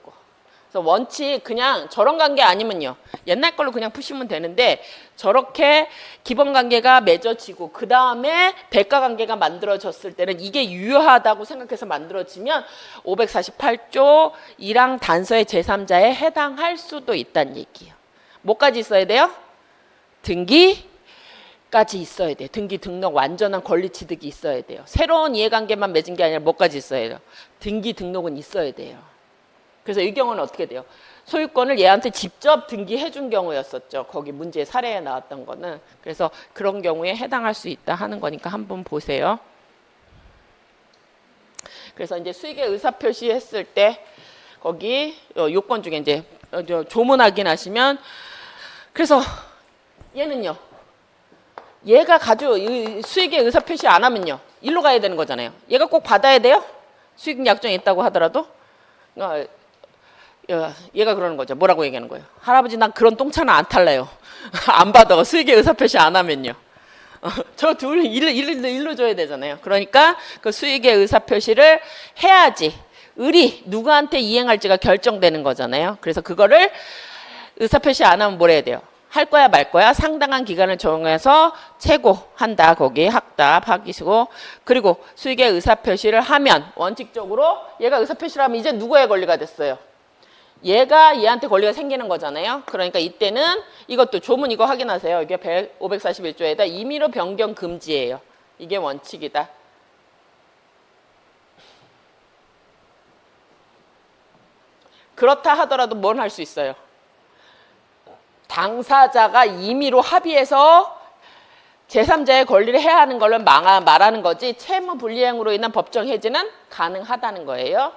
그래서 원칙 그냥 저런 관계 아니면요. 옛날 걸로 그냥 푸시면 되는데 저렇게 기본 관계가 맺어지고 그 다음에 대가 관계가 만들어졌을 때는 이게 유효하다고 생각해서 만들어지면 548조 1항 단서의 제3자에 해당할 수도 있다는 얘기예요. 뭐까지 있어야 돼요? 등기까지 있어야 돼요. 등기 등록 완전한 권리 취득이 있어야 돼요. 새로운 이해관계만 맺은 게 아니라 뭐까지 있어야 돼요? 등기 등록은 있어야 돼요. 그래서 이 경우는 어떻게 돼요? 소유권을 얘한테 직접 등기해 준 경우였었죠. 거기 문제 사례에 나왔던 거는. 그래서 그런 경우에 해당할 수 있다 하는 거니까 한번 보세요. 그래서 이제 수익의 의사 표시했을 때 거기 요건 중에 이제 조문 확인하시면 그래서 얘는요. 얘가 수익의 의사 표시 안 하면요. 일로 가야 되는 거잖아요. 얘가 꼭 받아야 돼요? 수익 약정이 있다고 하더라도? 얘가 그러는 거죠. 뭐라고 얘기하는 거예요? 할아버지 난 그런 똥차는 안 탈래요. 안 받아. 수익의 의사표시 안 하면요. 저 둘 일로 줘야 되잖아요. 그러니까 그 수익의 의사표시를 해야지 을이 누구한테 이행할지가 결정되는 거잖아요. 그래서 그거를 의사표시 안 하면 뭘 해야 돼요? 할 거야 말 거야 상당한 기간을 정해서 최고한다. 거기 확답 하기시고 그리고 수익의 의사표시를 하면 원칙적으로 얘가 의사표시를 하면 이제 누구의 권리가 됐어요? 얘가 얘한테 권리가 생기는 거잖아요. 그러니까 이때는 이것도 조문 이거 확인하세요. 이게 541조에다 임의로 변경 금지예요. 이게 원칙이다. 그렇다 하더라도 뭘 할 수 있어요? 당사자가 임의로 합의해서 제3자의 권리를 해야 하는 걸로 말하는 거지 채무 불이행으로 인한 법정 해지는 가능하다는 거예요.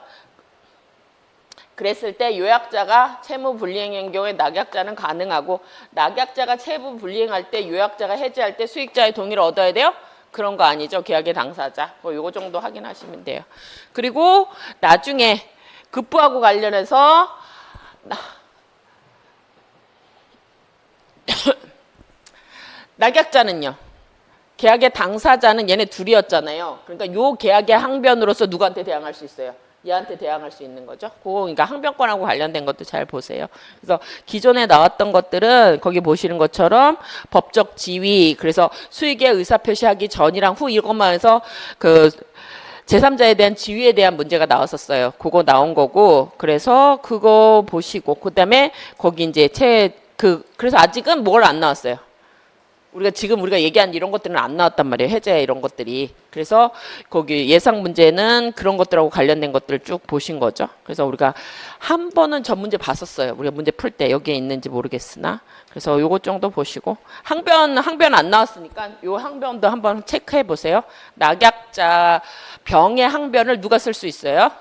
그랬을 때 요약자가 채무 불이행인 경우에 낙약자는 가능하고 낙약자가 채무 불이행할 때 요약자가 해지할 때 수익자의 동의를 얻어야 돼요? 그런 거 아니죠. 계약의 당사자. 뭐 요거 정도 확인하시면 돼요. 그리고 나중에 급부하고 관련해서 낙약자는요. 계약의 당사자는 얘네 둘이었잖아요. 그러니까 요 계약의 항변으로서 누구한테 대항할 수 있어요? 얘한테 대항할 수 있는 거죠. 그거 그러니까 항변권하고 관련된 것도 잘 보세요. 그래서 기존에 나왔던 것들은 거기 보시는 것처럼 법적 지위, 그래서 수익의 의사 표시하기 전이랑 후 이것만 해서 그 제3자에 대한 지위에 대한 문제가 나왔었어요. 그거 나온 거고, 그래서 그거 보시고, 그 다음에 거기 이제 그래서 아직은 뭘 안 나왔어요. 우리가 얘기한 이런 것들은 안 나왔단 말이에요. 해제 이런 것들이. 그래서 거기 예상 문제는 그런 것들하고 관련된 것들을 쭉 보신 거죠. 그래서 우리가 한 번은 전 문제 봤었어요. 우리가 문제 풀 때 여기에 있는지 모르겠으나. 그래서 요것 정도 보시고 항변 안 나왔으니까 요 항변도 한번 체크해 보세요. 낙약자 병의 항변을 누가 쓸 수 있어요?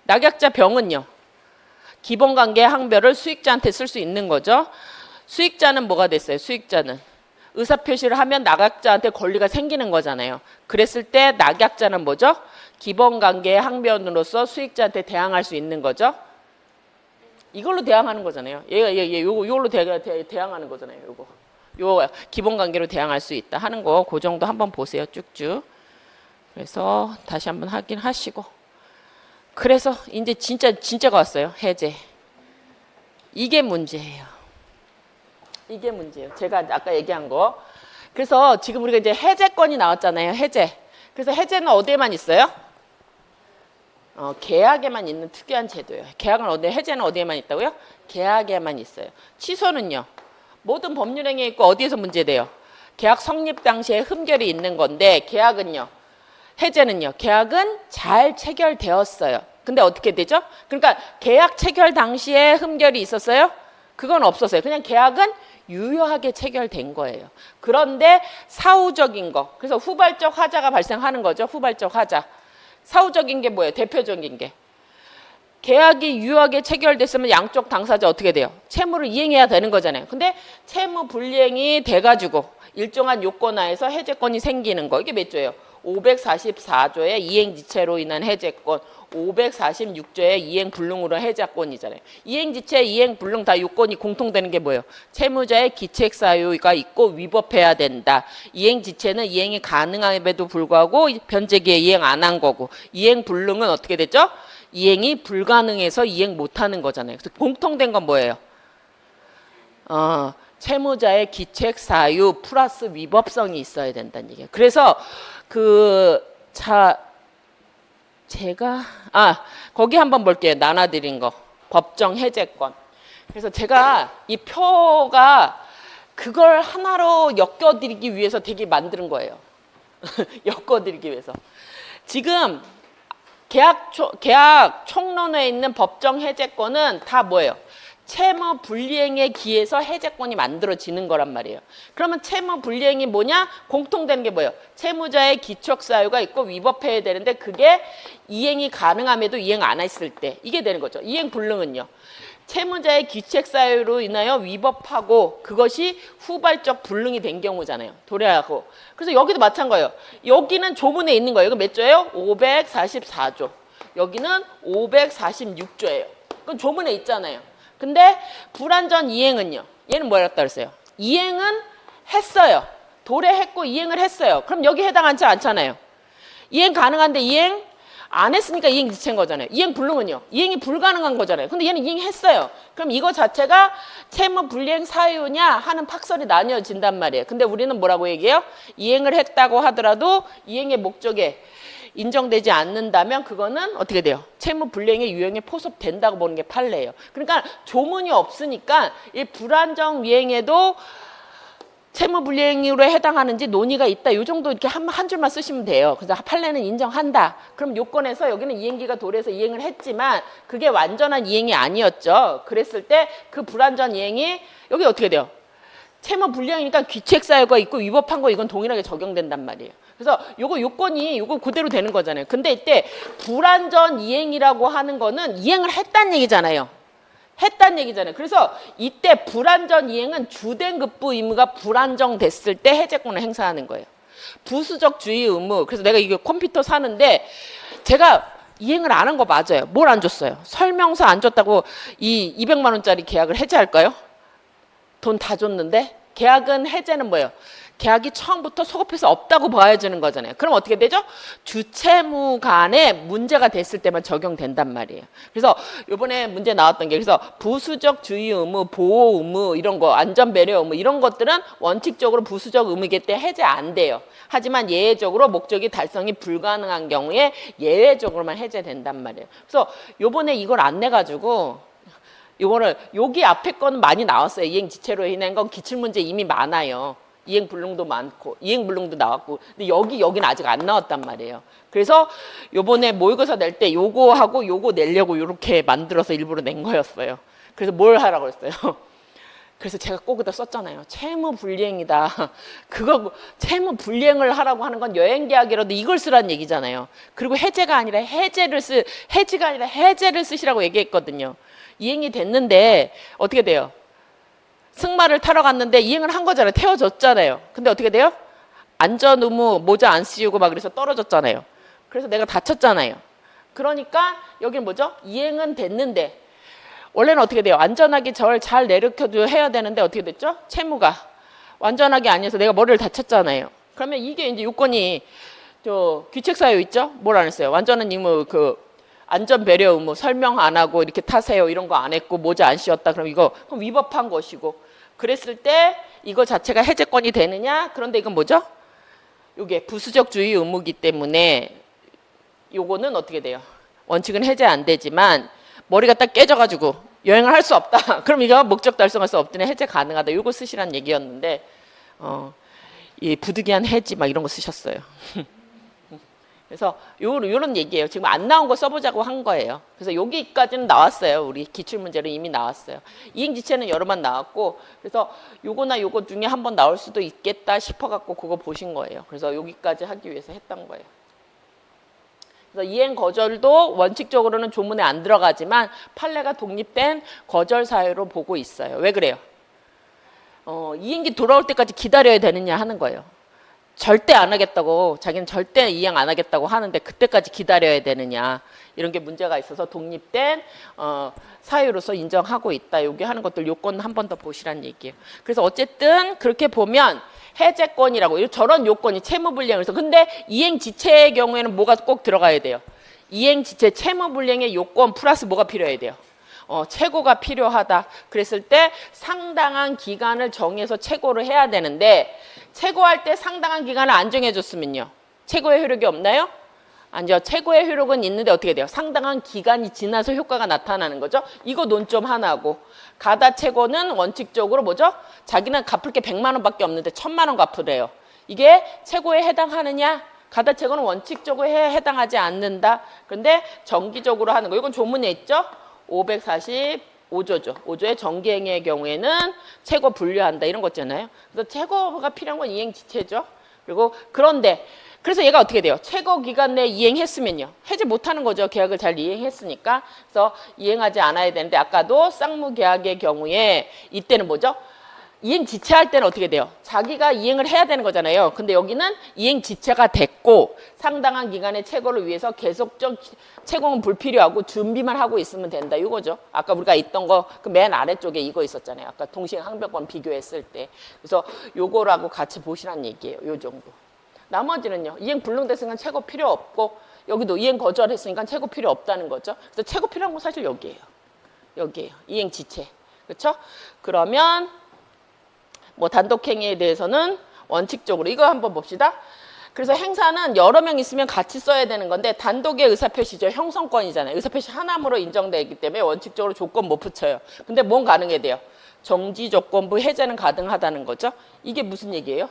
낙약자 병은요. 기본관계 항변을 수익자한테 쓸 수 있는 거죠. 수익자는 뭐가 됐어요? 수익자는 의사표시를 하면 낙약자한테 권리가 생기는 거잖아요. 그랬을 때 낙약자는 뭐죠? 기본관계의 항변으로서 수익자한테 대항할 수 있는 거죠. 이걸로 대항하는 거잖아요. 이걸로 대항하는 거잖아요. 요 기본관계로 대항할 수 있다 하는 거 그 정도 한번 보세요. 쭉쭉. 그래서 다시 한번 확인하시고. 그래서 이제 진짜가 왔어요. 해제. 이게 문제예요. 이게 문제예요. 제가 아까 얘기한 거. 그래서 지금 우리가 이제 해제권이 나왔잖아요. 해제. 그래서 해제는 어디에만 있어요? 계약에만 있는 특이한 제도예요. 해제는 어디에만 있다고요? 계약에만 있어요. 취소는요. 모든 법률행위에 있고 어디에서 문제돼요? 계약 성립 당시에 흠결이 있는 건데 계약은요. 해제는요. 계약은 잘 체결되었어요. 근데 어떻게 되죠? 그러니까 계약 체결 당시에 흠결이 있었어요? 그건 없었어요. 그냥 계약은 유효하게 체결된 거예요. 그런데 사후적인 거. 그래서 후발적 하자가 발생하는 거죠. 후발적 하자. 사후적인 게 뭐예요? 대표적인 게. 계약이 유효하게 체결됐으면 양쪽 당사자 어떻게 돼요? 채무를 이행해야 되는 거잖아요. 근데 채무 불이행이 돼가지고 일정한 요건 하에서 해제권이 생기는 거. 이게 몇 조예요? 544조의 이행지체로 인한 해제권, 546조의 이행불능으로 해제권이잖아요. 이행지체, 이행불능 다 요건이 공통되는 게 뭐예요? 채무자의 기책사유가 있고 위법해야 된다. 이행지체는 이행이 가능함에도 불구하고 변제기에 이행 안 한 거고, 이행불능은 어떻게 되죠? 이행이 불가능해서 이행 못하는 거잖아요. 그래서 공통된 건 뭐예요? 채무자의 기책사유 플러스 위법성이 있어야 된다는 얘기예요. 그래서 제가 거기 한번 볼게요. 나눠드린 거. 법정 해제권. 그래서 제가 이 표가 그걸 하나로 엮어드리기 위해서 되게 만드는 거예요. 엮어드리기 위해서. 지금 계약 총론에 있는 법정 해제권은 다 뭐예요? 채무 불이행에 기해서 해제권이 만들어지는 거란 말이에요. 그러면 채무 불이행이 뭐냐? 공통되는 게 뭐예요? 채무자의 기척사유가 있고 위법해야 되는데 그게 이행이 가능함에도 이행 안 했을 때 이게 되는 거죠. 이행불능은요. 채무자의 기책사유로 인하여 위법하고 그것이 후발적 불능이 된 경우잖아요. 도래하고. 그래서 여기도 마찬가지예요. 여기는 조문에 있는 거예요. 이거 몇 조예요? 544조. 여기는 546조예요. 그건 조문에 있잖아요. 근데 불완전 이행은요. 얘는 뭐라 했다 그랬어요? 이행은 했어요. 도래했고 이행을 했어요. 그럼 여기 해당하지 않잖아요. 이행 가능한데 이행 안 했으니까 이행 지체인 거잖아요. 이행 불능은요. 이행이 불가능한 거잖아요. 근데 얘는 이행했어요. 그럼 이거 자체가 채무 불이행 사유냐 하는 팍설이 나뉘어진단 말이에요. 근데 우리는 뭐라고 얘기해요? 이행을 했다고 하더라도 이행의 목적에 인정되지 않는다면 그거는 어떻게 돼요? 채무 불이행의 유형에 포섭된다고 보는 게 판례예요. 그러니까 조문이 없으니까 이 불안정 위행에도 채무 불이행으로 해당하는지 논의가 있다. 이 정도 이렇게 한 줄만 쓰시면 돼요. 그래서 판례는 인정한다. 그럼 요건에서 여기는 이행기가 도래해서 이행을 했지만 그게 완전한 이행이 아니었죠. 그랬을 때 그 불완전 이행이 여기 어떻게 돼요? 채무 불이행이니까 귀책사유가 있고 위법한 거 이건 동일하게 적용된단 말이에요. 그래서 요거 요건이 요거 그대로 되는 거잖아요. 근데 이때 불완전 이행이라고 하는 거는 이행을 했다는 얘기잖아요. 했다는 얘기잖아요. 그래서 이때 불완전 이행은 주된 급부 의무가 불안정됐을 때 해제권을 행사하는 거예요. 부수적 주의 의무. 그래서 내가 이거 컴퓨터 사는데 제가 이행을 안 한 거 맞아요. 뭘 안 줬어요? 설명서 안 줬다고 이 200만 원짜리 계약을 해제할까요? 돈 다 줬는데 계약은 해제는 뭐예요? 계약이 처음부터 소급해서 없다고 봐야지는 거잖아요. 그럼 어떻게 되죠? 주채무 간에 문제가 됐을 때만 적용된단 말이에요. 그래서 이번에 문제 나왔던 게 그래서 부수적 주의 의무, 보호 의무 이런 거, 안전 배려 의무 이런 것들은 원칙적으로 부수적 의무이기 때문에 해제 안 돼요. 하지만 예외적으로 목적이 달성이 불가능한 경우에 예외적으로만 해제된단 말이에요. 그래서 이번에 이걸 안 내가지고 요거를 여기 앞에 거는 많이 나왔어요. 이행지체로 인한 건 기출문제 이미 많아요. 이행 불능도 많고 이행 불능도 나왔고 근데 여기는 아직 안 나왔단 말이에요. 그래서 요번에 모의고사 낼 때 요거하고 요거 내려고 요렇게 만들어서 일부러 낸 거였어요. 그래서 뭘 하라고 했어요? 그래서 제가 거기다 썼잖아요. 채무 불이행이다. 그거 채무 불이행을 하라고 하는 건 여행 계약이라도 이걸 쓰라는 얘기잖아요. 그리고 해제가 아니라 해지가 아니라 해제를 쓰시라고 얘기했거든요. 이행이 됐는데 어떻게 돼요? 승마를 타러 갔는데 이행을 한 거잖아요. 태워줬잖아요. 근데 어떻게 돼요? 안전 의무 모자 안 씌우고 막 그래서 떨어졌잖아요. 그래서 내가 다쳤잖아요. 그러니까 여기는 뭐죠? 이행은 됐는데 원래는 어떻게 돼요? 안전하게 저를 잘 내리켜줘 해야 되는데 어떻게 됐죠? 채무가 완전하게 아니어서 내가 머리를 다쳤잖아요. 그러면 이게 이제 요건이 저 귀책사유 있죠? 뭘 안 했어요? 완전한 의무 그 안전 배려 의무 설명 안 하고 이렇게 타세요 이런 거 안 했고 모자 안 씌웠다 그럼 이거 위법한 것이고 그랬을 때 이거 자체가 해제권이 되느냐? 그런데 이건 뭐죠? 이게 부수적 주의 의무이기 때문에 요거는 어떻게 돼요? 원칙은 해제 안 되지만 머리가 딱 깨져가지고 여행을 할 수 없다. 그럼 이거 목적 달성할 수 없더니 해제 가능하다. 요거 쓰시란 얘기였는데 이 부득이한 해지 막 이런 거 쓰셨어요. 그래서 요런 얘기예요. 지금 안 나온 거 써보자고 한 거예요. 그래서 여기까지는 나왔어요. 우리 기출문제로 이미 나왔어요. 이행지체는 여러 번 나왔고 그래서 요거나 요거 중에 한 번 나올 수도 있겠다 싶어갖고 그거 보신 거예요. 그래서 여기까지 하기 위해서 했던 거예요. 그래서 이행 거절도 원칙적으로는 조문에 안 들어가지만 판례가 독립된 거절 사유로 보고 있어요. 왜 그래요? 이행기 돌아올 때까지 기다려야 되느냐 하는 거예요. 절대 안 하겠다고 자기는 절대 이행 안 하겠다고 하는데 그때까지 기다려야 되느냐 이런 게 문제가 있어서 독립된 사유로서 인정하고 있다. 여기 하는 것들 요건 한 번 더 보시란 얘기예요. 그래서 어쨌든 그렇게 보면 해제권이라고 저런 요건이 채무불이행에서 근데 이행지체의 경우에는 뭐가 꼭 들어가야 돼요. 이행지체 채무불이행의 요건 플러스 뭐가 필요해야 돼요. 최고가 필요하다. 그랬을 때 상당한 기간을 정해서 최고를 해야 되는데 최고할 때 상당한 기간을 안 정해줬으면요. 최고의 효력이 없나요? 아니죠. 최고의 효력은 있는데 어떻게 돼요? 상당한 기간이 지나서 효과가 나타나는 거죠. 이거 논점 하나고 가다 최고는 원칙적으로 뭐죠? 자기는 갚을 게 100만 원밖에 없는데 1000만 원 갚으래요. 이게 최고에 해당하느냐? 가다 최고는 원칙적으로 해당하지 않는다. 그런데 정기적으로 하는 거. 이건 조문에 있죠? 545조죠. 5조의 정기행위의 경우에는 최고 분류한다 이런 거 있잖아요. 그래서 최고가 필요한 건 이행지체죠. 그리고 그런데 그래서 얘가 어떻게 돼요? 최고 기간 내에 이행했으면요. 해지 못하는 거죠. 계약을 잘 이행했으니까. 그래서 이행하지 않아야 되는데 아까도 쌍무계약의 경우에 이때는 뭐죠? 이행 지체할 때는 어떻게 돼요? 자기가 이행을 해야 되는 거잖아요. 근데 여기는 이행 지체가 됐고 상당한 기간의 최고를 위해서 계속적 채공은 불필요하고 준비만 하고 있으면 된다. 이거죠. 아까 우리가 있던 거 그 맨 아래쪽에 이거 있었잖아요. 아까 동시행항변권 비교했을 때. 그래서 요거라고 같이 보시란 얘기예요. 요 정도. 나머지는요. 이행 불능됐으니까 최고 필요 없고 여기도 이행 거절했으니까 최고 필요 없다는 거죠. 그래서 최고 필요한 건 사실 여기예요. 여기예요. 이행 지체. 그렇죠? 그러면 뭐 단독행위에 대해서는 원칙적으로 이거 한번 봅시다. 그래서 행사는 여러 명 있으면 같이 써야 되는 건데 단독의 의사표시죠. 형성권이잖아요. 의사표시 하나로 인정되기 때문에 원칙적으로 조건 못 붙여요. 근데 뭔 가능해야 돼요? 정지 조건부 해제는 가능하다는 거죠. 이게 무슨 얘기예요?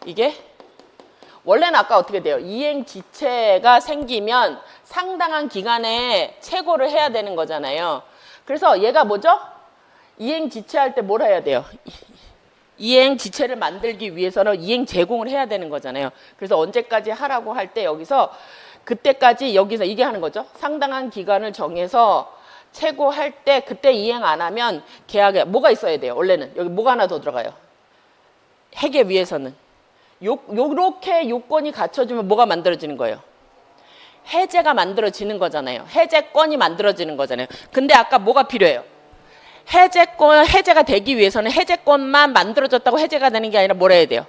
이게 원래는 아까 어떻게 돼요? 이행 지체가 생기면 상당한 기간에 최고를 해야 되는 거잖아요. 그래서 얘가 뭐죠? 이행 지체할 때 뭘 해야 돼요? 이행 지체를 만들기 위해서는 이행 제공을 해야 되는 거잖아요. 그래서 언제까지 하라고 할 때 여기서 그때까지 여기서 이게 하는 거죠. 상당한 기간을 정해서 최고할 때 그때 이행 안 하면 계약에 뭐가 있어야 돼요? 원래는 여기 뭐가 하나 더 들어가요. 해계 위해서는 요렇게 요건이 갖춰지면 뭐가 만들어지는 거예요? 해제가 만들어지는 거잖아요. 해제권이 만들어지는 거잖아요. 근데 아까 뭐가 필요해요? 해제가 되기 위해서는 해제권만 만들어졌다고 해제가 되는 게 아니라 뭘 해야 돼요?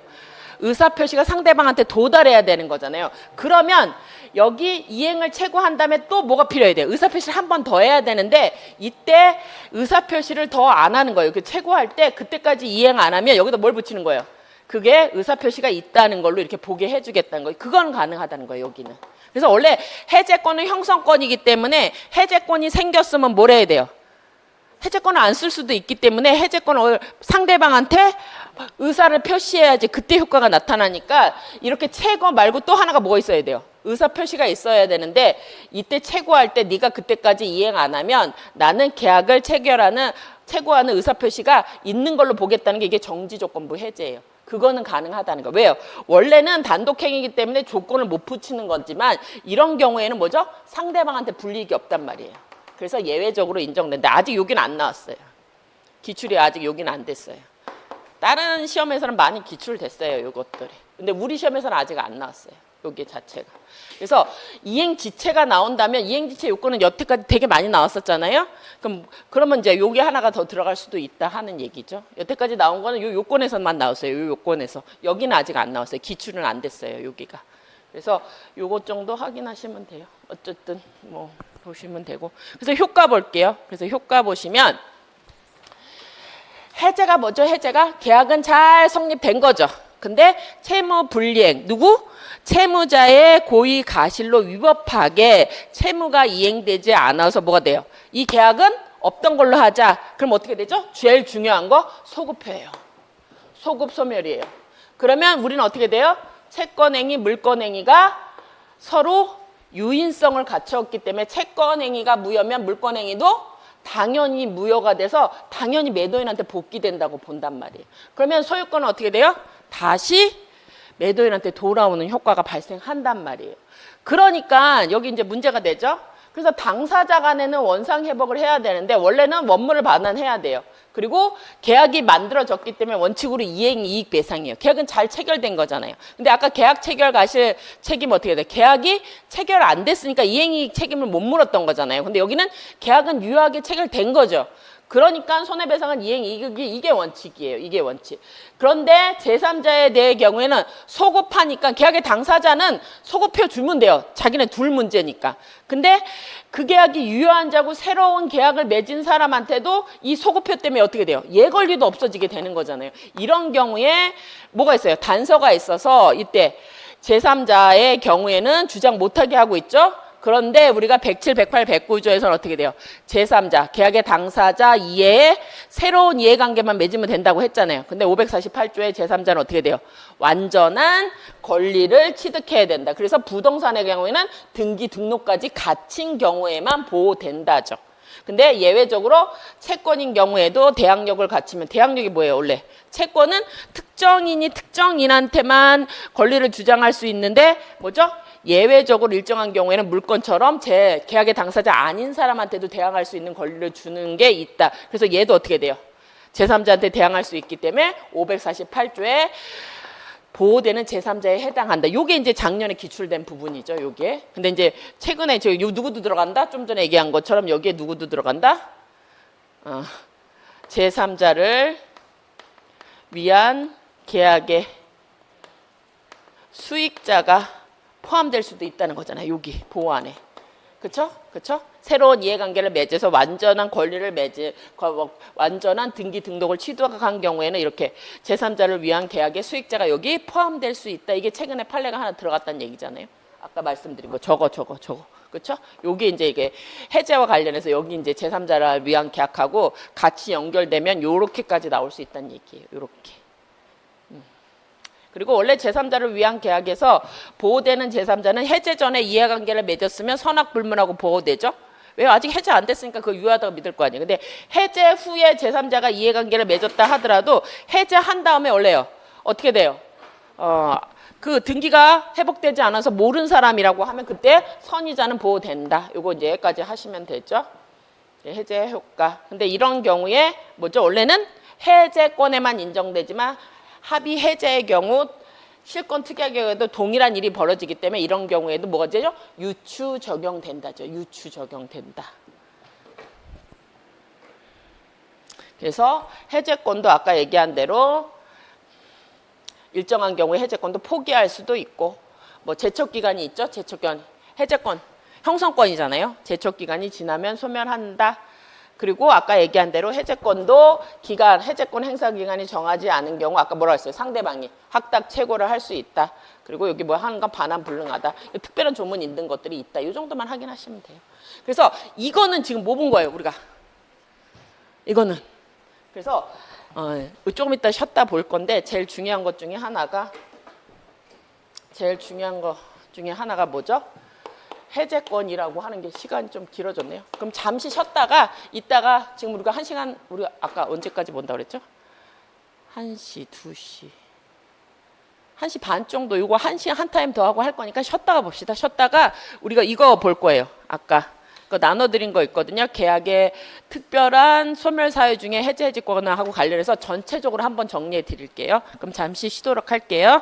의사표시가 상대방한테 도달해야 되는 거잖아요. 그러면 여기 이행을 최고한 다음에 또 뭐가 필요해야 돼요? 의사표시를 한 번 더 해야 되는데 이때 의사표시를 더 안 하는 거예요. 그 최고할 때 그때까지 이행 안 하면 여기다 뭘 붙이는 거예요? 그게 의사표시가 있다는 걸로 이렇게 보게 해주겠다는 거예요. 그건 가능하다는 거예요. 여기는. 그래서 원래 해제권은 형성권이기 때문에 해제권이 생겼으면 뭘 해야 돼요? 해제권을 안 쓸 수도 있기 때문에 해제권을 상대방한테 의사를 표시해야지 그때 효과가 나타나니까 이렇게 최고 말고 또 하나가 뭐가 있어야 돼요? 의사 표시가 있어야 되는데 이때 최고할 때 네가 그때까지 이행 안 하면 나는 계약을 최고하는 의사 표시가 있는 걸로 보겠다는 게 이게 정지 조건부 해제예요. 그거는 가능하다는 거. 왜요? 원래는 단독행위이기 때문에 조건을 못 붙이는 거지만 이런 경우에는 뭐죠? 상대방한테 불이익이 없단 말이에요. 그래서 예외적으로 인정된다. 아직 여기는 안 나왔어요. 기출이 아직 여기는 안 됐어요. 다른 시험에서는 많이 기출됐어요, 이것들이. 근데 우리 시험에서는 아직 안 나왔어요, 여기 자체가. 그래서 이행지체가 나온다면 이행지체 요건은 여태까지 되게 많이 나왔었잖아요. 그러면 이제 여기 하나가 더 들어갈 수도 있다 하는 얘기죠. 여태까지 나온 거는 요 요건에서만 나왔어요, 요 요건에서. 여기는 아직 안 나왔어요. 기출은 안 됐어요, 여기가. 그래서 요것 정도 확인하시면 돼요. 어쨌든 뭐 보시면 되고. 그래서 효과 볼게요. 그래서 효과 보시면 해제가 뭐죠? 해제가 계약은 잘 성립된 거죠. 근데 채무 불이행 누구? 채무자의 고의 가실로 위법하게 채무가 이행되지 않아서 뭐가 돼요? 이 계약은 없던 걸로 하자. 그럼 어떻게 되죠? 제일 중요한 거 소급표예요. 소급 소멸이에요. 그러면 우리는 어떻게 돼요? 채권행위, 물권행위가 서로 유인성을 갖췄기 때문에 채권행위가 무효면 물권행위도 당연히 무효가 돼서 당연히 매도인한테 복귀된다고 본단 말이에요. 그러면 소유권은 어떻게 돼요? 다시 매도인한테 돌아오는 효과가 발생한단 말이에요. 그러니까 여기 이제 문제가 되죠. 그래서 당사자 간에는 원상 회복을 해야 되는데 원래는 원물을 반환해야 돼요. 그리고 계약이 만들어졌기 때문에 원칙으로 이행 이익 배상이에요. 계약은 잘 체결된 거잖아요. 근데 아까 계약 체결 가실 책임 어떻게 돼요? 계약이 체결 안 됐으니까 이행 이익 책임을 못 물었던 거잖아요. 근데 여기는 계약은 유효하게 체결된 거죠. 그러니까 손해배상은 이행이익이 이게 원칙이에요. 이게 원칙. 그런데 제3자에 대해 경우에는 소급하니까 계약의 당사자는 소급표 주면 돼요. 자기네 둘 문제니까. 근데 그 계약이 유효한 자고 새로운 계약을 맺은 사람한테도 이 소급표 때문에 어떻게 돼요? 예권리도 없어지게 되는 거잖아요. 이런 경우에 뭐가 있어요? 단서가 있어서 이때 제3자의 경우에는 주장 못하게 하고 있죠. 그런데 우리가 107, 108, 109조에서는 어떻게 돼요? 제3자, 계약의 당사자 이외에 새로운 이해관계만 맺으면 된다고 했잖아요. 근데 548조의 제3자는 어떻게 돼요? 완전한 권리를 취득해야 된다. 그래서 부동산의 경우에는 등기, 등록까지 갖춘 경우에만 보호된다죠. 근데 예외적으로 채권인 경우에도 대항력을 갖추면 대항력이 뭐예요? 원래 채권은 특정인이 특정인한테만 권리를 주장할 수 있는데 뭐죠? 예외적으로 일정한 경우에는 물권처럼 제 계약의 당사자 아닌 사람한테도 대항할 수 있는 권리를 주는 게 있다. 그래서 얘도 어떻게 돼요? 제3자한테 대항할 수 있기 때문에 548조에 보호되는 제3자에 해당한다. 요게 이제 작년에 기출된 부분이죠, 요게. 근데 이제 최근에 저 누구도 들어간다? 좀 전에 얘기한 것처럼 여기에 누구도 들어간다? 제3자를 위한 계약의 수익자가 포함될 수도 있다는 거잖아요. 여기 보호 안에. 그쵸? 그쵸? 새로운 이해관계를 맺어서 완전한 권리를 완전한 등기 등록을 취득한 경우에는 이렇게 제3자를 위한 계약의 수익자가 여기 포함될 수 있다. 이게 최근에 판례가 하나 들어갔다는 얘기잖아요. 아까 말씀드린 거 저거. 그렇죠? 요게 이제 이게 해제와 관련해서 여기 이제 제3자를 위한 계약하고 같이 연결되면 요렇게까지 나올 수 있다는 얘기예요. 요렇게. 그리고 원래 제3자를 위한 계약에서 보호되는 제3자는 해제 전에 이해관계를 맺었으면 선악불문하고 보호되죠. 왜요? 아직 해제 안 됐으니까 그거 유효하다고 믿을 거 아니에요. 근데 해제 후에 제3자가 이해관계를 맺었다 하더라도 해제한 다음에 원래요. 어떻게 돼요? 그 등기가 회복되지 않아서 모르는 사람이라고 하면 그때 선의자는 보호된다. 요거 이제 여기까지 하시면 되죠. 해제 효과. 근데 이런 경우에 뭐죠? 원래는 해제권에만 인정되지만 합의 해제의 경우 실권 특약의 경우에도 동일한 일이 벌어지기 때문에 이런 경우에도 뭐가 되죠? 유추 적용된다죠. 유추 적용된다. 그래서 해제권도 아까 얘기한 대로 일정한 경우에 해제권도 포기할 수도 있고 뭐 제척기간이 있죠. 제척기간. 해제권. 형성권이잖아요. 제척기간이 지나면 소멸한다. 그리고 아까 얘기한 대로 해제권도 해제권 행사 기간이 정하지 않은 경우 아까 뭐라 했어요? 상대방이 확답 최고를 할 수 있다. 그리고 여기 뭐 하는 건 반환 불능하다. 특별한 조문 있는 것들이 있다. 이 정도만 확인하시면 돼요. 그래서 이거는 지금 뭐 본 거예요, 우리가? 이거는. 그래서 조금 이따 쉬었다 볼 건데 제일 중요한 것 중에 하나가 뭐죠? 해제권이라고 하는 게 시간이 좀 길어졌네요. 그럼 잠시 쉬었다가 이따가 지금 우리가 1시간 우리가 아까 언제까지 본다고 그랬죠? 1시, 2시. 1시 반 정도 이거 1시 한 타임 더 하고 할 거니까 쉬었다가 봅시다. 쉬었다가 우리가 이거 볼 거예요. 아까 그 나눠드린 거 있거든요. 계약의 특별한 소멸 사유 중에 해제 해지권하고 관련해서 전체적으로 한번 정리해 드릴게요. 그럼 잠시 쉬도록 할게요.